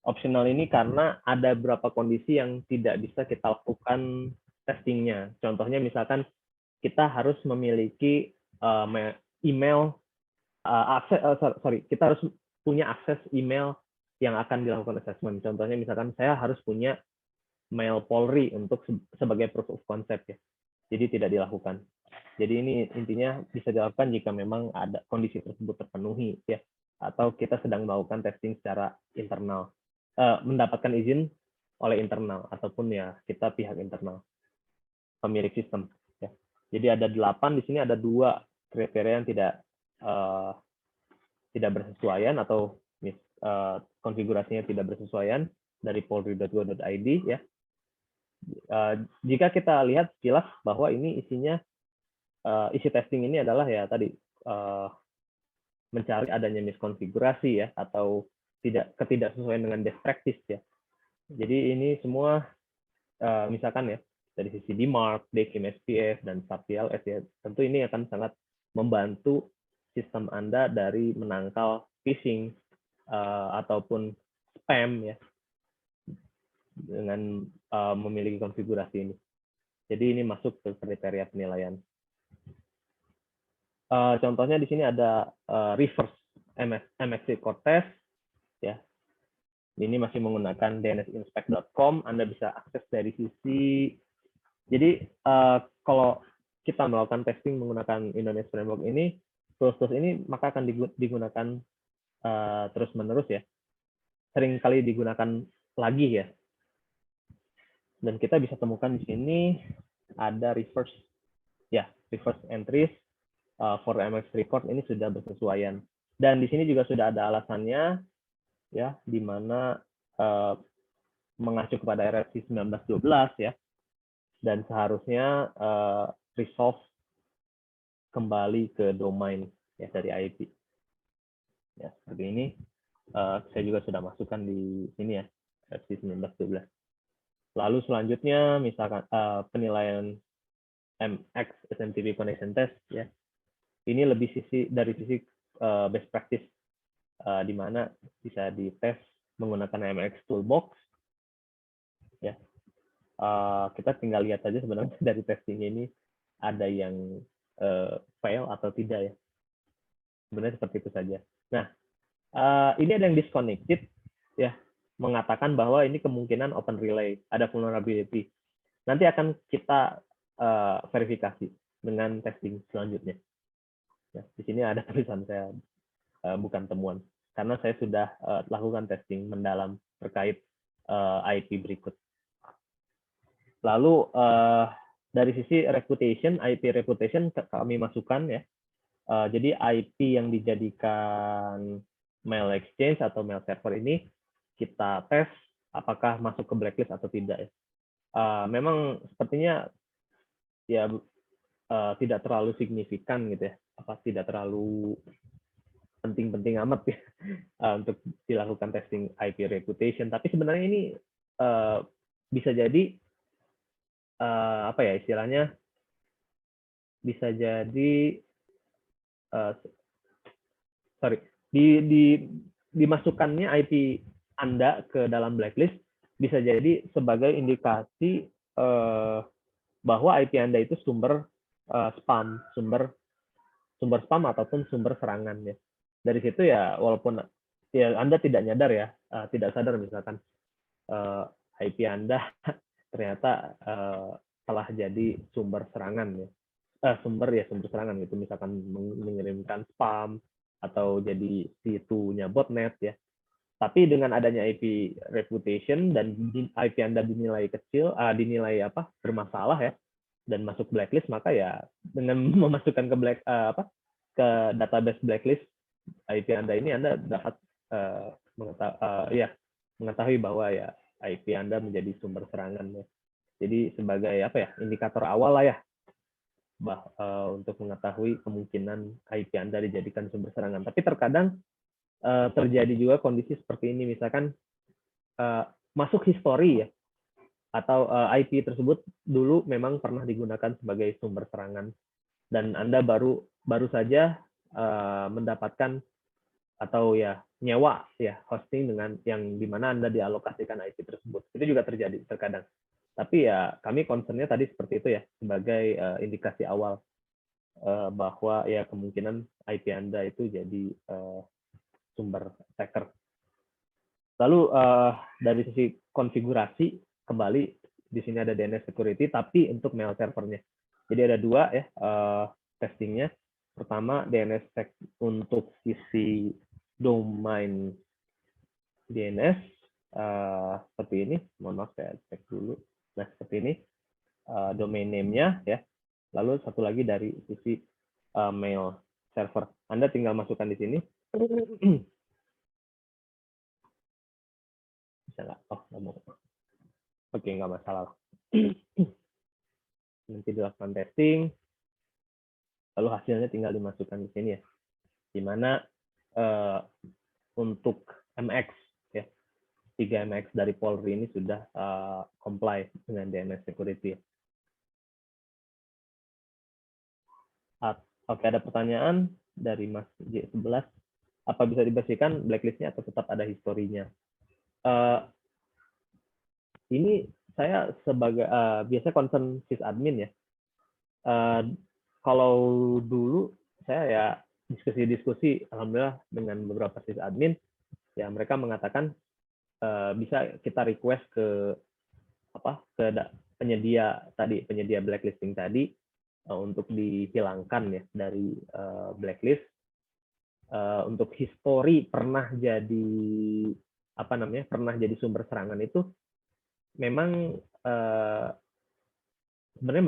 Optional ini karena ada beberapa kondisi yang tidak bisa kita lakukan testingnya. Contohnya misalkan kita harus memiliki email kita harus punya akses email yang akan dilakukan assessment. Contohnya misalkan saya harus punya mail Polri untuk sebagai proof of concept ya. Jadi tidak dilakukan. Jadi ini intinya bisa dilakukan jika memang ada kondisi tersebut terpenuhi ya, atau kita sedang melakukan testing secara internal, mendapatkan izin oleh internal ataupun ya kita pihak internal pemilik sistem ya. Jadi ada 8 di sini, ada 2 kriteria yang tidak bersesuaian atau konfigurasinya tidak bersesuaian. dari polri.go.id ya. Jika kita lihat sekilas bahwa ini isinya isi testing ini adalah ya tadi mencari adanya miskonfigurasi ya atau ketidaksesuaian dengan best practice ya. Jadi ini semua misalkan ya dari sisi DMARC, DKIM SPF dan SAP-TLS ya, tentu ini akan sangat membantu sistem Anda dari menangkal phishing ataupun spam ya dengan memiliki konfigurasi ini. Jadi ini masuk ke kriteria penilaian. Contohnya di sini ada reverse MXC Core Test ya. Ini masih menggunakan dnsinspect.com. Anda bisa akses dari sisi. Jadi kalau kita melakukan testing menggunakan Indonesia Framework ini, tools-tools ini maka akan digunakan terus-menerus ya. Sering kali digunakan lagi ya. Dan kita bisa temukan di sini ada reverse entries for MX record ini sudah bersesuaian. Dan di sini juga sudah ada alasannya ya, di mana mengacu kepada RFC 1912 ya, dan seharusnya resolve kembali ke domain ya dari IP. Ya, seperti ini. Saya juga sudah masukkan di sini ya, RFC 1912. Lalu selanjutnya misalkan penilaian MX SMTP connection test ya. Ini lebih dari sisi best practice di mana bisa dites menggunakan MX Toolbox ya. Kita tinggal lihat saja sebenarnya dari testing ini ada yang fail atau tidak ya. Sebenarnya seperti itu saja. Nah, ini ada yang disconnected ya, mengatakan bahwa ini kemungkinan open relay, ada vulnerability. Nanti akan kita verifikasi dengan testing selanjutnya. Ya, di sini ada tulisan saya, bukan temuan, karena saya sudah lakukan testing mendalam terkait IP berikut. Lalu dari sisi reputation, IP reputation kami masukkan ya. Jadi IP yang dijadikan mail exchange atau mail server ini kita tes apakah masuk ke blacklist atau tidak ya. Memang sepertinya ya tidak terlalu signifikan gitu ya, tidak terlalu penting-penting amat ya untuk dilakukan testing IP reputation. Tapi sebenarnya ini bisa jadi istilahnya bisa jadi dimasukkannya IP Anda ke dalam blacklist bisa jadi sebagai indikasi bahwa IP Anda itu sumber spam, sumber spam ataupun sumber serangan ya. Dari situ ya, walaupun ya Anda tidak nyadar ya, tidak sadar misalkan IP Anda ternyata telah jadi sumber serangan ya. Sumber serangan gitu, misalkan mengirimkan spam atau jadi situnya botnet ya. Tapi dengan adanya IP reputation dan IP Anda dinilai kecil, dinilai bermasalah ya, dan masuk blacklist, maka ya dengan memasukkan ke database blacklist IP Anda ini, Anda dapat mengetahui bahwa ya IP Anda menjadi sumber serangan ya. Jadi sebagai indikator awal lah ya, untuk mengetahui kemungkinan IP Anda dijadikan sumber serangan. Tapi terkadang terjadi juga kondisi seperti ini, misalkan masuk histori ya, atau IP tersebut dulu memang pernah digunakan sebagai sumber serangan, dan Anda baru saja mendapatkan atau ya nyewa ya hosting dengan yang dimana Anda dialokasikan IP tersebut. Itu juga terjadi terkadang. Tapi ya kami concern-nya tadi seperti itu ya, sebagai indikasi awal bahwa ya kemungkinan IP Anda itu jadi sumber attacker. Lalu dari sisi konfigurasi, kembali di sini ada DNS security, tapi untuk mail servernya. Jadi ada dua ya testingnya. Pertama DNS untuk sisi domain DNS seperti ini. Mohon maaf saya cek dulu. Nah seperti ini domain name-nya ya. Lalu satu lagi dari sisi mail server. Anda tinggal masukkan di sini. Bisa nggak? Oh, nggak mau. Oke, nggak masalah. Nanti dilakukan testing, lalu hasilnya tinggal dimasukkan di sini ya. Di mana untuk MX ya, 3 MX dari Polri ini sudah comply dengan DNS security. Oke, ada pertanyaan dari Mas J11. Apa bisa dibersihkan blacklistnya atau tetap ada historinya? Ini saya sebagai biasa concern sysadmin ya. Kalau dulu saya ya diskusi-diskusi, alhamdulillah dengan beberapa sysadmin, ya mereka mengatakan bisa kita request ke penyedia blacklisting tadi untuk dihilangkan ya dari blacklist. Untuk history pernah jadi sumber serangan itu memang sebenarnya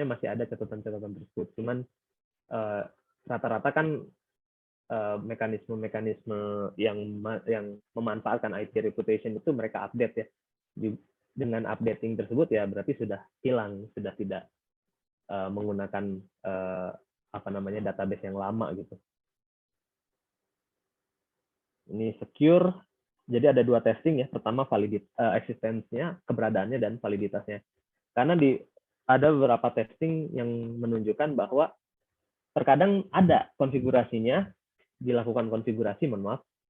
masih ada catatan-catatan tersebut. Cuman rata-rata kan mekanisme yang memanfaatkan IP reputation itu mereka update ya. Dengan updating tersebut ya berarti sudah hilang, sudah tidak menggunakan database yang lama gitu. Ini secure. Jadi ada 2 testing ya. Pertama eksistensinya, keberadaannya, dan validitasnya. Karena ada beberapa testing yang menunjukkan bahwa terkadang ada konfigurasinya, dilakukan konfigurasi,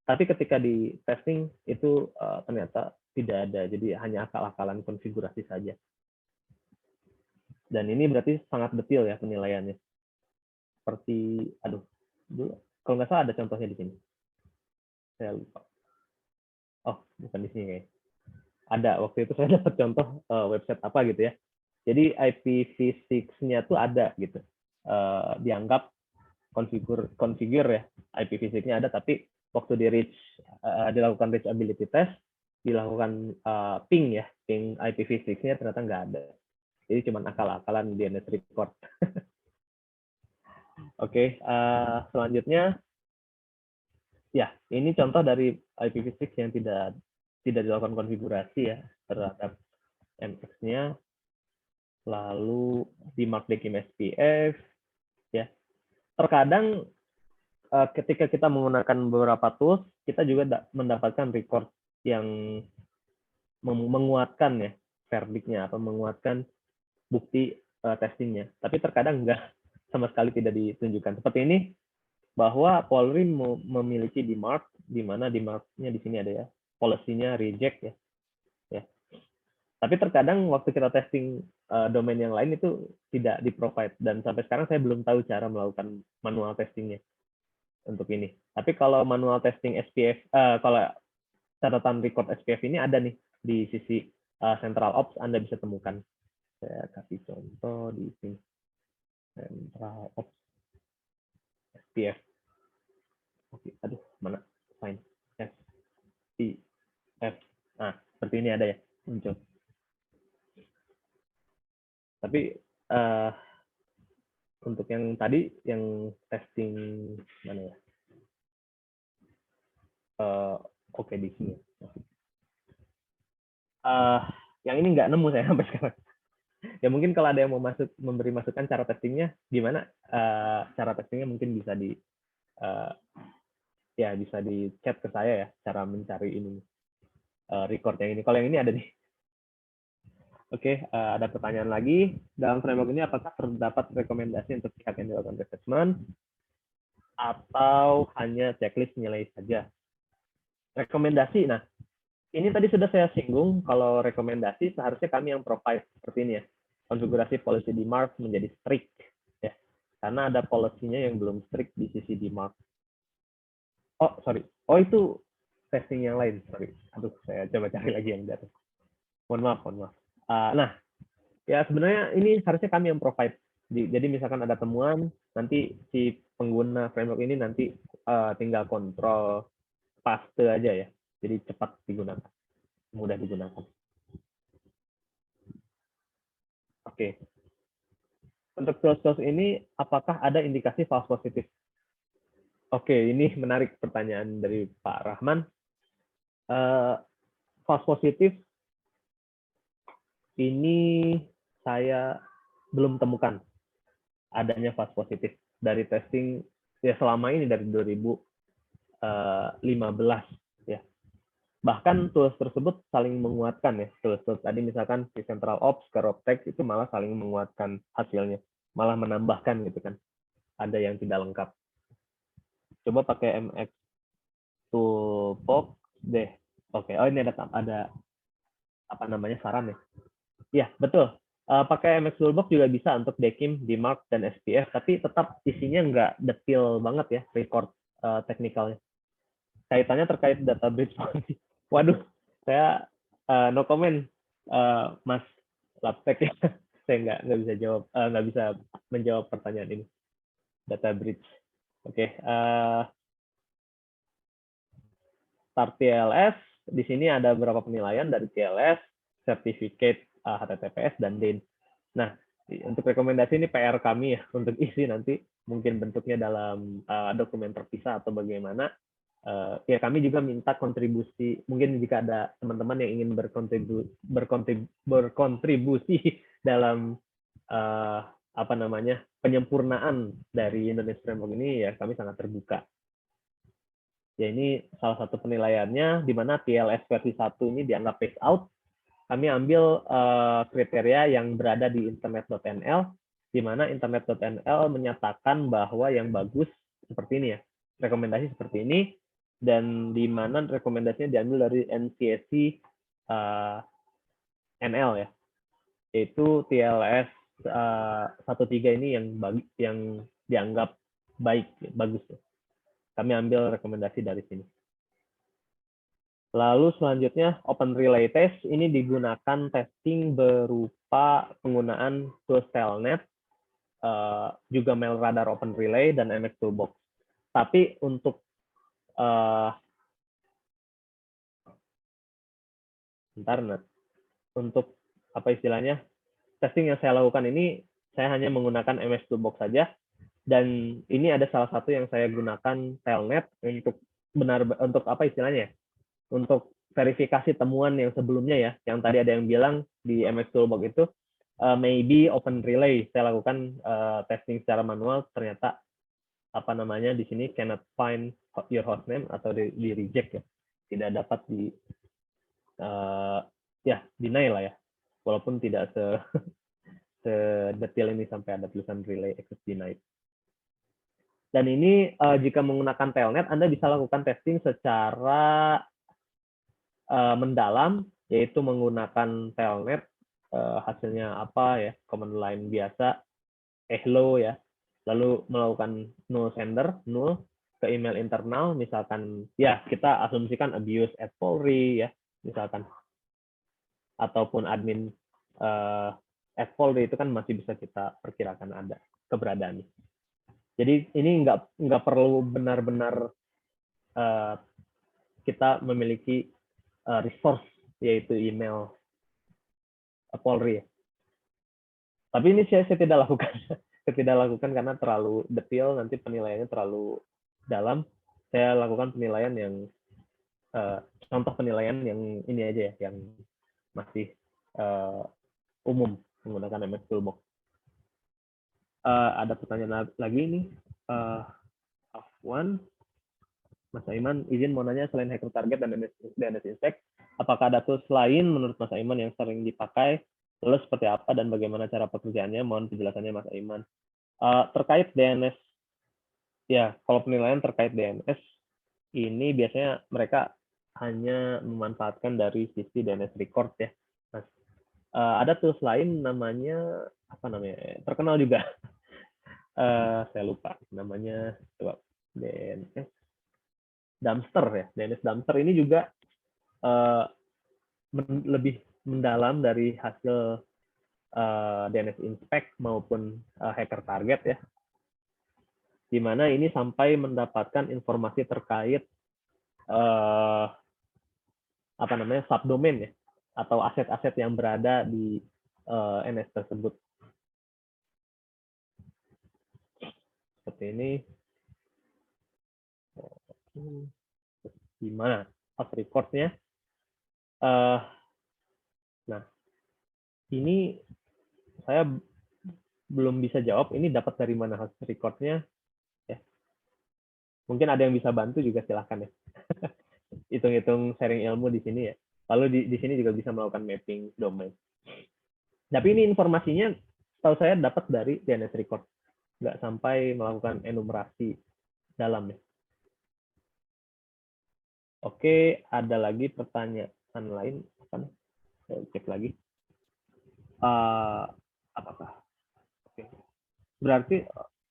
tapi ketika di testing itu ternyata tidak ada. Jadi hanya akal-akalan konfigurasi saja. Dan ini berarti sangat detail ya penilaiannya. Seperti, dulu kalau nggak salah ada contohnya di sini. Saya lupa. Oh, bukan di sini kayaknya. Ada, waktu itu saya dapat contoh website apa gitu ya. Jadi IPv6-nya tuh ada gitu. Dianggap configure ya, IPv6-nya ada, tapi waktu dilakukan reachability test, dilakukan ping IPv6-nya ternyata nggak ada. Jadi cuma akal-akalan DNS record. Oke, selanjutnya ya, ini contoh dari IPv6 yang tidak dilakukan konfigurasi ya terhadap MX-nya. Lalu di mark DKIM SPF ya. Terkadang ketika kita menggunakan beberapa tools, kita juga mendapatkan record yang menguatkan ya verdictnya atau menguatkan bukti testingnya. Tapi terkadang enggak, sama sekali tidak ditunjukkan. Seperti ini, bahwa Polri memiliki DMARC, di mana DMARC-nya di sini ada ya, policy-nya reject ya. Tapi terkadang waktu kita testing domain yang lain itu tidak di-provide, dan sampai sekarang saya belum tahu cara melakukan manual testingnya untuk ini. Tapi kalau manual testing SPF, kalau catatan record SPF ini ada nih di sisi Central Ops, Anda bisa temukan. Saya kasih contoh di sini. Central Ops SPF. Oke, mana? Fine. SPF. Nah, seperti ini ada ya, muncul. Tapi untuk yang tadi, yang testing mana ya? Oke, di sini. Yang ini nggak nemu saya sampai sekarang. Ya mungkin kalau ada yang mau memberi masukan cara testingnya gimana? Cara testingnya mungkin bisa bisa di chat ke saya ya, cara mencari ini record yang ini. Kalau yang ini ada nih. Oke, ada pertanyaan lagi. Dalam framework ini apakah terdapat rekomendasi untuk pihak yang dilakukan assessment atau hanya checklist nilai saja? Rekomendasi, nah ini tadi sudah saya singgung, kalau rekomendasi seharusnya kami yang provide seperti ini ya. Konfigurasi policy DMARC menjadi strict ya. Karena ada policy-nya yang belum strict di sisi DMARC. Oh, sorry. Oh, itu testing yang lain, sorry. Saya coba cari lagi yang di atas. Mohon maaf. Nah, ya sebenarnya ini harusnya kami yang provide. Jadi misalkan ada temuan, nanti si pengguna framework ini nanti tinggal kontrol paste aja ya. Jadi cepat digunakan, mudah digunakan. Oke. Untuk source ini, apakah ada indikasi false positif? Oke, ini menarik pertanyaan dari Pak Rahman. false positif ini saya belum temukan adanya false positif dari testing ya selama ini dari 2015 ya. Bahkan tools tersebut saling menguatkan ya. Tools tadi misalkan di Central Ops, Keroptek itu malah saling menguatkan hasilnya, malah menambahkan gitu kan. Ada yang tidak lengkap. Coba pakai MX Toolbox deh. Oke, oh ini ada apa namanya saran ya. Iya, betul. Pakai MX Toolbox juga bisa untuk Dekim, DMARC, dan SPF, tapi tetap isinya nggak detail banget ya, record teknikalnya. Kaitannya terkait data breach. Waduh, saya no comment, Mas Laptek ya. Saya nggak bisa jawab, nggak bisa menjawab pertanyaan ini. Data breach. Oke, start TLS. Di sini ada beberapa penilaian dari TLS, Certificate HTTPS, dan DANE. Nah, untuk rekomendasi ini PR kami ya, untuk isi nanti mungkin bentuknya dalam dokumen terpisah atau bagaimana. Ya kami juga minta kontribusi, mungkin jika ada teman-teman yang ingin berkontribusi dalam apa namanya penyempurnaan dari Indonesia Framework ini, ya kami sangat terbuka. Ya ini salah satu penilaiannya, di mana TLS versi 1 ini dianggap phase out. Kami ambil kriteria yang berada di internet.nl, di mana internet.nl menyatakan bahwa yang bagus seperti ini ya, rekomendasi seperti ini, dan di mana rekomendasinya diambil dari NCSC NL ya, yaitu TLS 13 ini yang dianggap baik, bagus. Kami ambil rekomendasi dari sini. Lalu selanjutnya Open Relay Test ini digunakan testing berupa penggunaan tools Telnet, juga Mail Radar Open Relay dan MX Toolbox. Tapi untuk untuk apa istilahnya testing yang saya lakukan ini, saya hanya menggunakan MX Toolbox saja, dan ini ada salah satu yang saya gunakan Telnet untuk apa istilahnya, untuk verifikasi temuan yang sebelumnya ya, yang tadi ada yang bilang di MX Toolbox itu maybe Open Relay, saya lakukan testing secara manual, ternyata apa namanya di sini cannot find your hostname atau di reject ya, tidak dapat di ya deny lah ya, walaupun tidak sedetail ini sampai ada tulisan relay access denied. Dan ini jika menggunakan Telnet, Anda bisa lakukan testing secara mendalam, yaitu menggunakan Telnet, hasilnya apa ya, command line biasa, hello ya, lalu melakukan null sender, null ke email internal, misalkan ya kita asumsikan abuse@polri ya, misalkan, ataupun admin @polri itu kan masih bisa kita perkirakan ada keberadaannya. Jadi ini nggak perlu benar-benar kita memiliki resource yaitu email Polri. Tapi ini saya tidak lakukan. Saya tidak lakukan karena terlalu detail, nanti penilaiannya terlalu dalam. Saya lakukan penilaian yang contoh penilaian yang ini aja ya, yang masih umum menggunakan MS Toolbox. Ada pertanyaan lagi nih, Afwan, Mas Aiman, izin mau nanya, selain hacker target dan DNS Inspect, apakah ada tools lain menurut Mas Aiman yang sering dipakai? Lalu seperti apa dan bagaimana cara pekerjaannya? Mohon penjelasannya Mas Aiman. Terkait DNS, ya kalau penilaian terkait DNS, ini biasanya mereka hanya memanfaatkan dari sisi DNS record ya. Mas, ada tools lain namanya, apa namanya, terkenal juga. Saya lupa namanya, coba DNS Dumpster ya. DNS Dumpster ini juga lebih mendalam dari hasil DNS Inspect maupun hacker target ya, di mana ini sampai mendapatkan informasi terkait apa namanya subdomain ya, atau aset-aset yang berada di NS tersebut. Seperti ini. Gimana pas recordnya? Uh, nah, ini saya belum bisa jawab. Ini dapat dari mana hasil recordnya? Ya, mungkin ada yang bisa bantu juga silahkan ya. Hitung-hitung sharing ilmu di sini ya. Lalu di sini juga bisa melakukan mapping domain. Tapi ini informasinya tahu saya dapat dari DNS record, nggak sampai melakukan enumerasi dalam ya. Oke, ada lagi pertanyaan lain? Saya cek lagi. Apakah? Oke. Berarti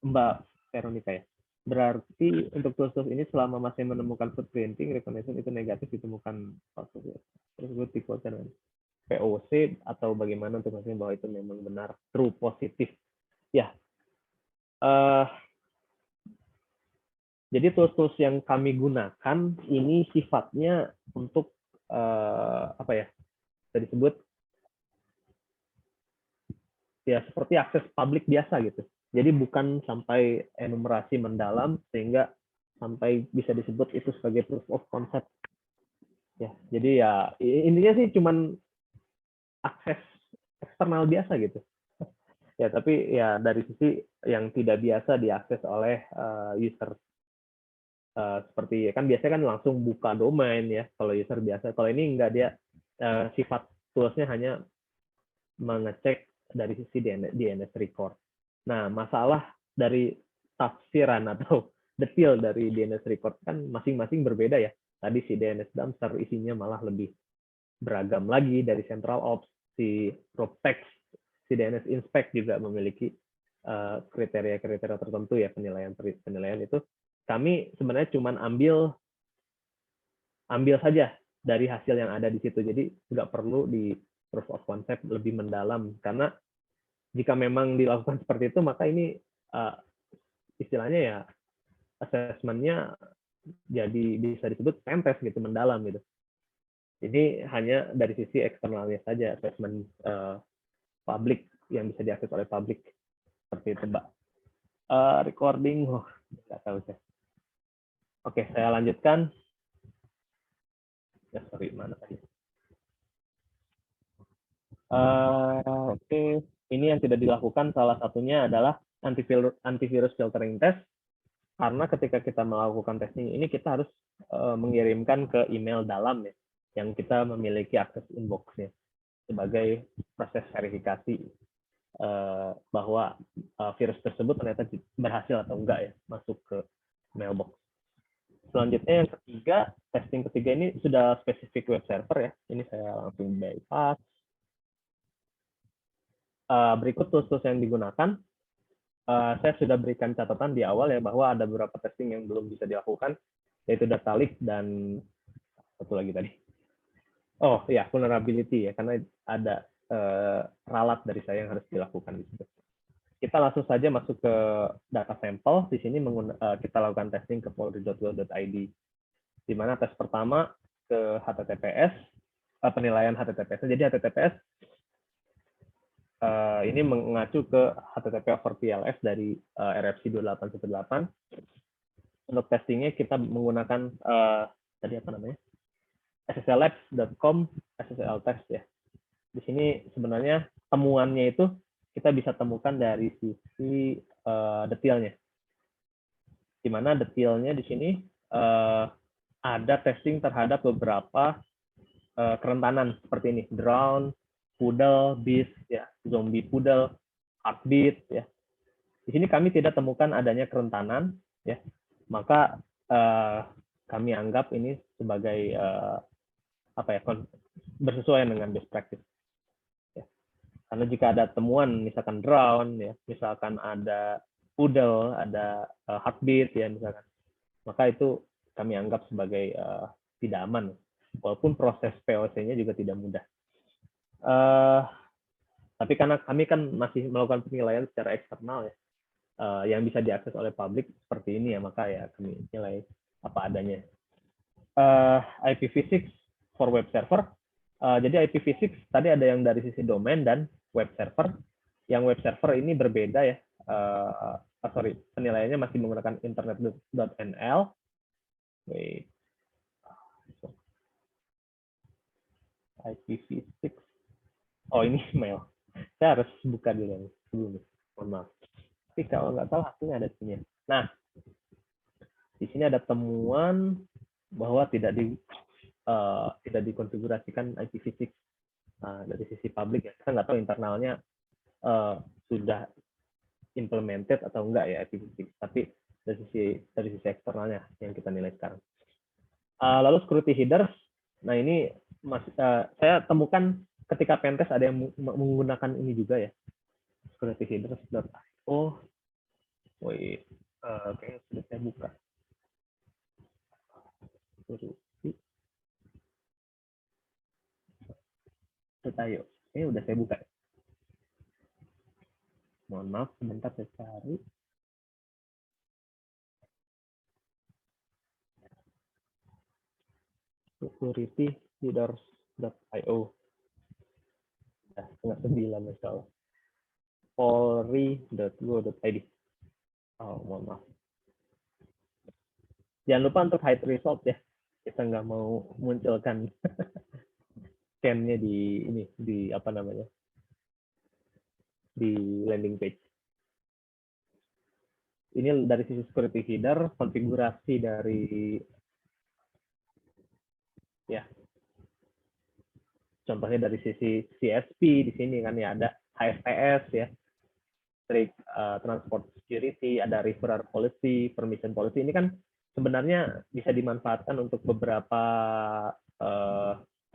Mbak Veronica ya. Berarti untuk tools-tools ini selama masih menemukan footprinting, recognition itu negatif ditemukan tersebut dikuatkan POC atau bagaimana untuk memastikan bahwa itu memang benar true positif. Ya. Jadi tools-tools yang kami gunakan ini sifatnya untuk apa ya? Bisa disebut ya seperti akses publik biasa gitu. Jadi bukan sampai enumerasi mendalam sehingga sampai bisa disebut itu sebagai proof of concept. Ya, jadi ya intinya sih cuman akses eksternal biasa gitu. Ya, tapi ya dari sisi yang tidak biasa diakses oleh user. Seperti kan biasanya kan langsung buka domain ya kalau user biasa. Kalau ini enggak, dia sifat toolsnya hanya mengecek dari sisi DNS record. Nah, masalah dari tafsiran atau detail dari DNS record kan masing-masing berbeda ya. Tadi si DNS dumpster isinya malah lebih beragam lagi dari central ops, si Proptex, si DNS inspect juga memiliki kriteria-kriteria tertentu ya penilaian itu. Kami sebenarnya cuma ambil saja dari hasil yang ada di situ. Jadi nggak perlu di proof of concept lebih mendalam karena jika memang dilakukan seperti itu maka ini istilahnya ya assessment-nya jadi bisa disebut pentest gitu, mendalam gitu. Ini hanya dari sisi eksternalnya saja assessment publik yang bisa diakses oleh publik seperti itu, Mbak. Recording, nggak tahu saya. Oke, saya lanjutkan. Ya, sorry, mana tadi? Oke, ini yang tidak dilakukan salah satunya adalah antivirus filtering test. Karena ketika kita melakukan testing ini kita harus mengirimkan ke email dalam ya, yang kita memiliki akses inbox-nya sebagai proses verifikasi bahwa virus tersebut ternyata berhasil atau enggak ya masuk ke mailbox. Selanjutnya yang ketiga, testing ketiga ini sudah spesifik web server ya. Ini saya langsung bypass. Berikut tools-tools yang digunakan. Saya sudah berikan catatan di awal ya bahwa ada beberapa testing yang belum bisa dilakukan, yaitu data leak dan satu lagi tadi. Oh ya, vulnerability ya, karena ada ralat dari saya yang harus dilakukan di situ. Kita langsung saja masuk ke data sampel. Di sini kita lakukan testing ke polri.go.id, di mana tes pertama ke HTTPS, penilaian HTTPS. Jadi HTTPS ini mengacu ke HTTP over TLS dari RFC 2818. Untuk testingnya kita menggunakan tadi apa namanya? sslabs.com SSL test ya. Di sini sebenarnya temuannya itu kita bisa temukan dari sisi detailnya. Di mana detailnya di sini ada testing terhadap beberapa kerentanan seperti ini, drown, poodle, beast, ya, zombie poodle, heartbeat, ya. Di sini kami tidak temukan adanya kerentanan, ya, maka kami anggap ini sebagai apa ya, bersesuaian dengan best practice. Ya. Karena jika ada temuan, misalkan drown, ya, misalkan ada poodle, ada heartbeat, ya, misalkan, maka itu kami anggap sebagai tidak aman, walaupun proses POC-nya juga tidak mudah. Tapi karena kami kan masih melakukan penilaian secara eksternal ya, yang bisa diakses oleh publik seperti ini ya, maka ya kami nilai apa adanya. IPv6 for web server. Jadi IPv6 tadi ada yang dari sisi domain dan web server. Yang web server ini berbeda ya. Penilaiannya masih menggunakan internet.nl. Wait. IPv6. Oh, ini mail. Saya harus buka dulu sebelumnya. Mohon maaf. Tapi kalau nggak salah hasilnya ada di sini. Nah, di sini ada temuan bahwa tidak dikonfigurasikan IPv6 dari sisi publik ya. Kita nggak tahu internalnya sudah implemented atau enggak ya IPv6. Tapi dari sisi eksternalnya yang kita nilai sekarang. Lalu security headers. Nah, ini saya temukan ketika pentest ada yang menggunakan ini juga ya. Security headers.io. Wait, kayaknya sudah saya buka. Ayo, ini udah saya buka. Mohon maaf, sebentar saya cari. securityheaders.io. Nah, 9 misalnya. polri.go.id. Oh, mohon maaf. Jangan lupa untuk hide result ya. Kita nggak mau munculkan scan-nya di ini, di apa namanya, di landing page. Ini dari sisi security header, konfigurasi dari ya, contohnya dari sisi CSP di sini kan ya, ada HSPS ya, strict transport security, ada referrer policy, permission policy. Ini kan sebenarnya bisa dimanfaatkan untuk beberapa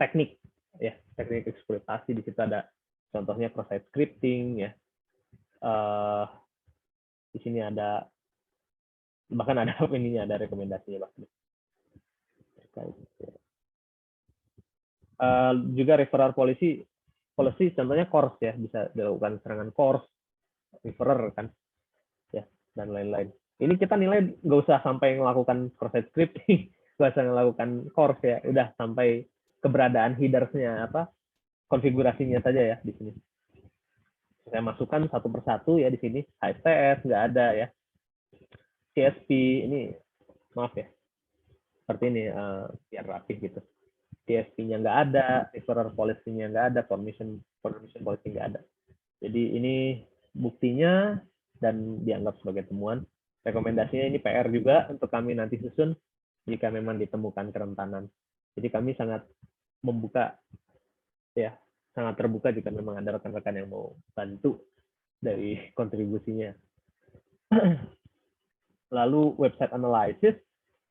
teknik ya, teknik eksploitasi. Di situ ada contohnya cross-site scripting ya. Di sini ada bahkan ada ininya, ada rekomendasinya bahkan. Juga referrer policy contohnya CORS ya, bisa dilakukan serangan CORS, referrer kan ya, dan lain-lain. Ini kita nilai nggak usah sampai melakukan cross-site scripting, nggak usah melakukan CORS ya, udah sampai keberadaan headers-nya apa, konfigurasinya saja ya di sini. Saya masukkan satu persatu ya di sini. HSPS nggak ada ya. CSP ini maaf ya, seperti ini biar rapi gitu. CSP-nya nggak ada, referrer policy-nya nggak ada, permission policy nggak ada. Jadi ini buktinya dan dianggap sebagai temuan. Rekomendasinya ini PR juga untuk kami nanti susun jika memang ditemukan kerentanan. Jadi kami sangat membuka ya, sangat terbuka jika memang ada rekan-rekan yang mau bantu dari kontribusinya. Lalu website analysis,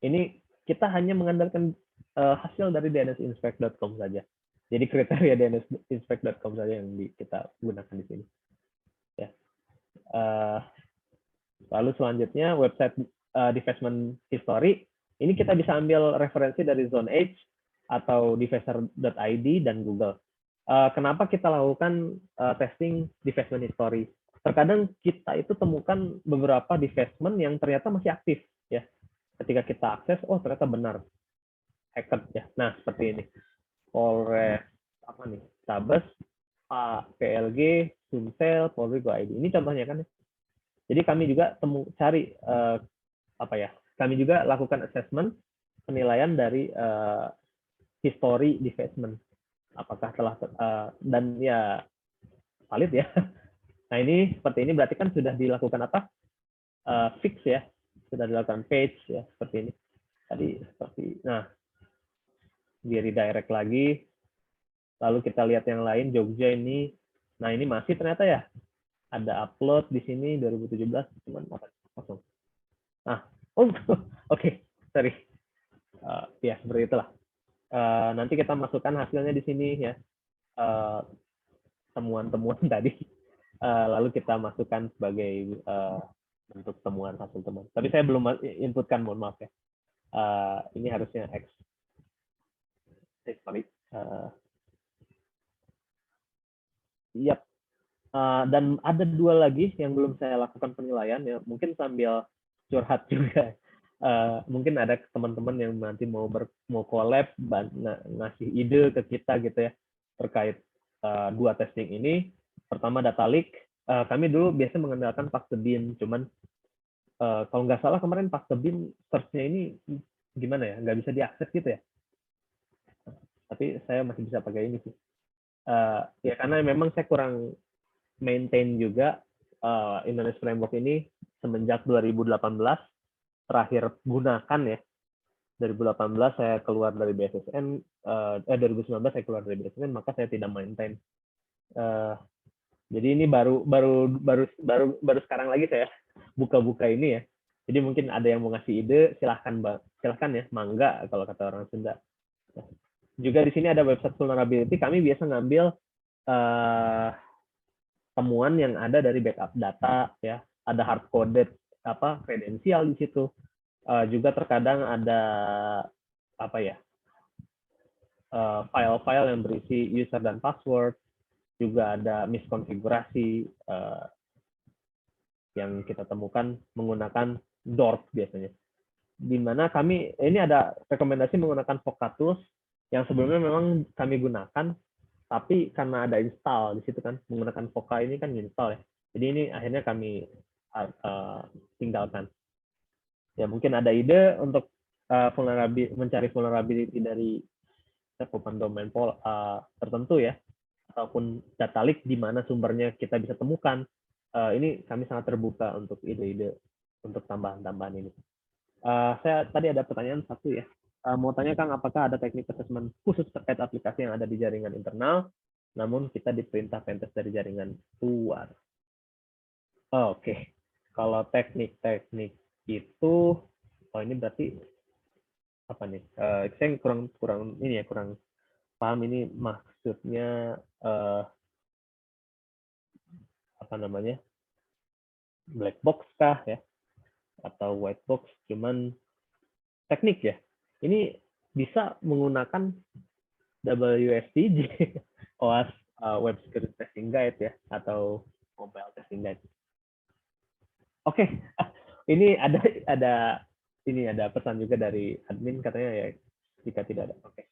ini kita hanya mengandalkan hasil dari dnsinspect.com saja. Jadi kriteria dnsinspect.com saja yang kita gunakan di sini. Ya. Lalu selanjutnya website divestment history, ini kita bisa ambil referensi dari ZoneEdge atau divester.id dan Google. Kenapa kita lakukan testing divestment history? Terkadang kita itu temukan beberapa divestment yang ternyata masih aktif ya. Ketika kita akses, oh ternyata benar hacker ya. Nah, seperti ini. Polres apa nih? Tabes, PLG, Sumsel, Polri Go ID. Ini contohnya kan. Jadi kami juga cari apa ya? Kami juga lakukan assessment penilaian dari history divestment. Apakah telah dan ya valid ya. Nah, ini seperti ini berarti kan sudah dilakukan apa? Fix ya. Sudah dilakukan page ya, seperti ini. Tadi seperti nah, di redirect lagi, lalu kita lihat yang lain. Jogja ini, nah ini masih ternyata ya ada upload di sini 2017 cuman kosong. Nah, oke, sorry ya seperti itulah. Nanti kita masukkan hasilnya di sini ya, temuan-temuan tadi, lalu kita masukkan sebagai bentuk temuan hasil temuan. Tapi saya belum inputkan, mohon maaf ya. Ini harusnya X. Sorry. Yap. Dan ada dua lagi yang belum saya lakukan penilaian ya. Mungkin sambil curhat juga. Mungkin ada teman-teman yang nanti mau collab, ngasih ide ke kita gitu ya terkait dua testing ini. Pertama data leak. Kami dulu biasa mengandalkan Pastebin, cuman kalau nggak salah kemarin Pastebin search-nya ini gimana ya, nggak bisa diakses gitu ya. tapi saya masih bisa pakai ini sih. Ya karena memang saya kurang maintain juga Indonesia Framework ini semenjak 2018 terakhir gunakan ya. 2018 saya keluar dari BSSN, 2019 saya keluar dari BSSN, maka saya tidak maintain. Jadi ini baru sekarang lagi saya buka-buka ini ya. Jadi mungkin ada yang mau ngasih ide, silahkan ya, mangga kalau kata orang Sunda. Juga di sini ada website vulnerability. Kami biasa ngambil temuan yang ada dari backup data ya. Ada hard coded kredensial di situ. Juga terkadang ada file-file yang berisi user dan password. Juga ada miskonfigurasi yang kita temukan menggunakan DORP biasanya. Di mana kami ini ada rekomendasi menggunakan Foka Tools yang sebelumnya memang kami gunakan, tapi karena ada install di situ kan, menggunakan Foka ini kan install ya. Jadi ini akhirnya kami tinggalkan. Ya mungkin ada ide untuk mencari vulnerability dari cakupan domain tertentu ya, ataupun data leak di mana sumbernya kita bisa temukan. Ini kami sangat terbuka untuk ide-ide untuk tambahan-tambahan ini. Saya tadi ada pertanyaan satu ya. Mau tanya Kang, apakah ada teknik assessment khusus terkait aplikasi yang ada di jaringan internal, namun kita diperintah pentest dari jaringan luar? Oke. Kalau teknik-teknik itu, ini berarti apa nih? Saya kurang paham ini maksudnya black box kah ya atau white box, cuman teknik ya. Ini bisa menggunakan WSTG, OWASP Web Security Testing Guide ya, atau Mobile Testing Guide. Oke, ini ada pesan juga dari admin katanya ya, jika tidak ada. Oke.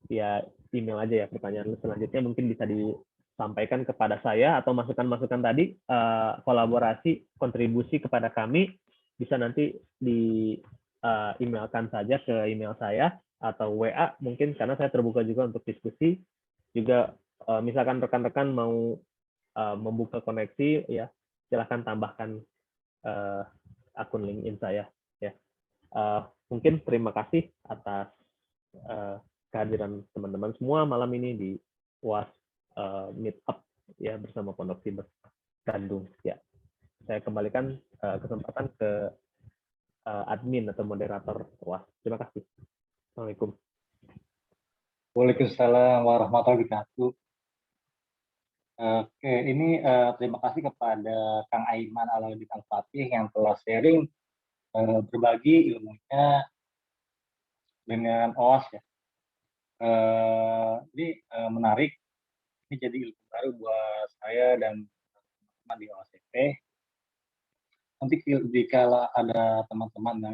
Ya email aja ya pertanyaan selanjutnya, mungkin bisa disampaikan kepada saya atau masukan-masukan tadi, kolaborasi, kontribusi kepada kami bisa nanti di emailkan saja ke email saya atau WA mungkin, karena saya terbuka juga untuk diskusi. Juga misalkan rekan-rekan mau membuka koneksi ya, silahkan tambahkan akun LinkedIn saya ya. Mungkin terima kasih atas kehadiran teman-teman semua malam ini di UAS Meetup ya bersama Pondok Siber Bandung ya. Saya kembalikan kesempatan ke admin atau moderator UAS. Terima kasih. Assalamualaikum.
Waalaikumsalam warahmatullahi wabarakatuh. Oke, ini terima kasih kepada Kang Aiman Alaudin Al-Fatih yang telah sharing berbagi ilmunya dengan OWAS ya. Ini menarik, ini jadi ilmu baru buat saya dan teman-teman di OWASP. Nanti jika ada teman-teman yang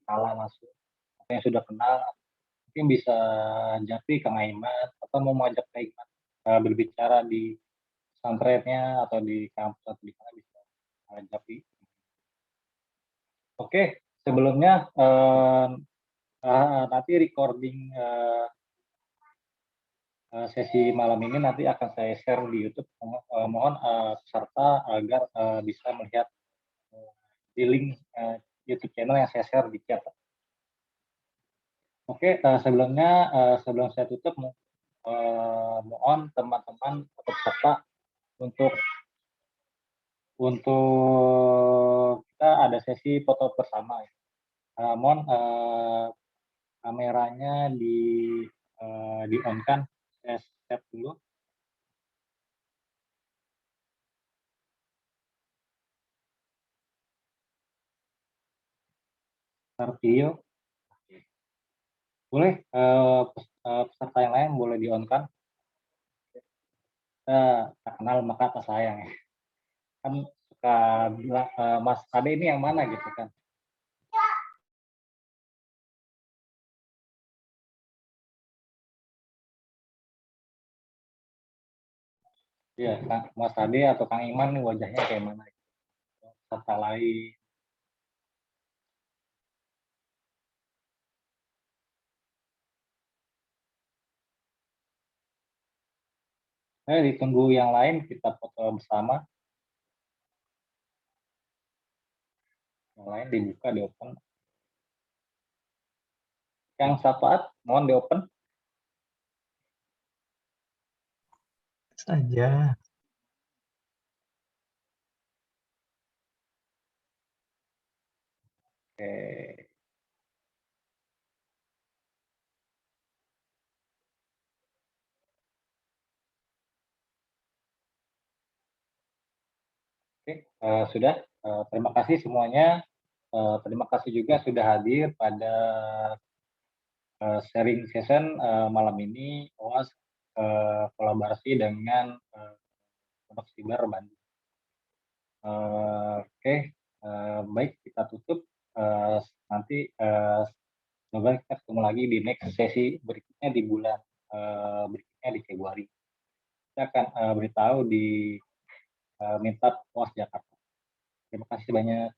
kenal langsung, yang sudah kenal, mungkin bisa japri Kang Aiman atau mau mengajak Kang Aiman berbicara di pesantrennya atau di kampus atau di mana bisa japri. Oke, sebelumnya nanti recording sesi malam ini nanti akan saya share di YouTube. Mohon peserta agar bisa melihat di link YouTube channel yang saya share di chat. Oke, sebelumnya sebelum saya tutup, mohon teman-teman atau peserta untuk kita ada sesi foto bersama. Mohon kameranya di on kan, saya set dulu. Start video. Boleh peserta yang lain boleh di on kan. Tak kenal maka tak sayang ya. Kan suka bilang Mas Ade ini yang mana gitu kan. Iya, Mas Ade atau Kang Iman nih wajahnya kayak mana? Peserta lain. Ditunggu yang lain, kita foto bersama. Yang lain dibuka, di-open. Yang Safaat, mohon di-open.
Saja.
Oke. Oke, sudah. Terima kasih semuanya. Terima kasih juga sudah hadir pada sharing session malam ini, OAS kolaborasi dengan Pondok Siber Bandung. Oke, baik, kita tutup. Nanti semoga kita ketemu lagi di next sesi berikutnya di bulan berikutnya di Februari. Kita akan beritahu di Meetup OAS Jakarta. Terima kasih banyak.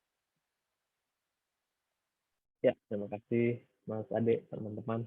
Ya, terima kasih Mas Ade, teman-teman.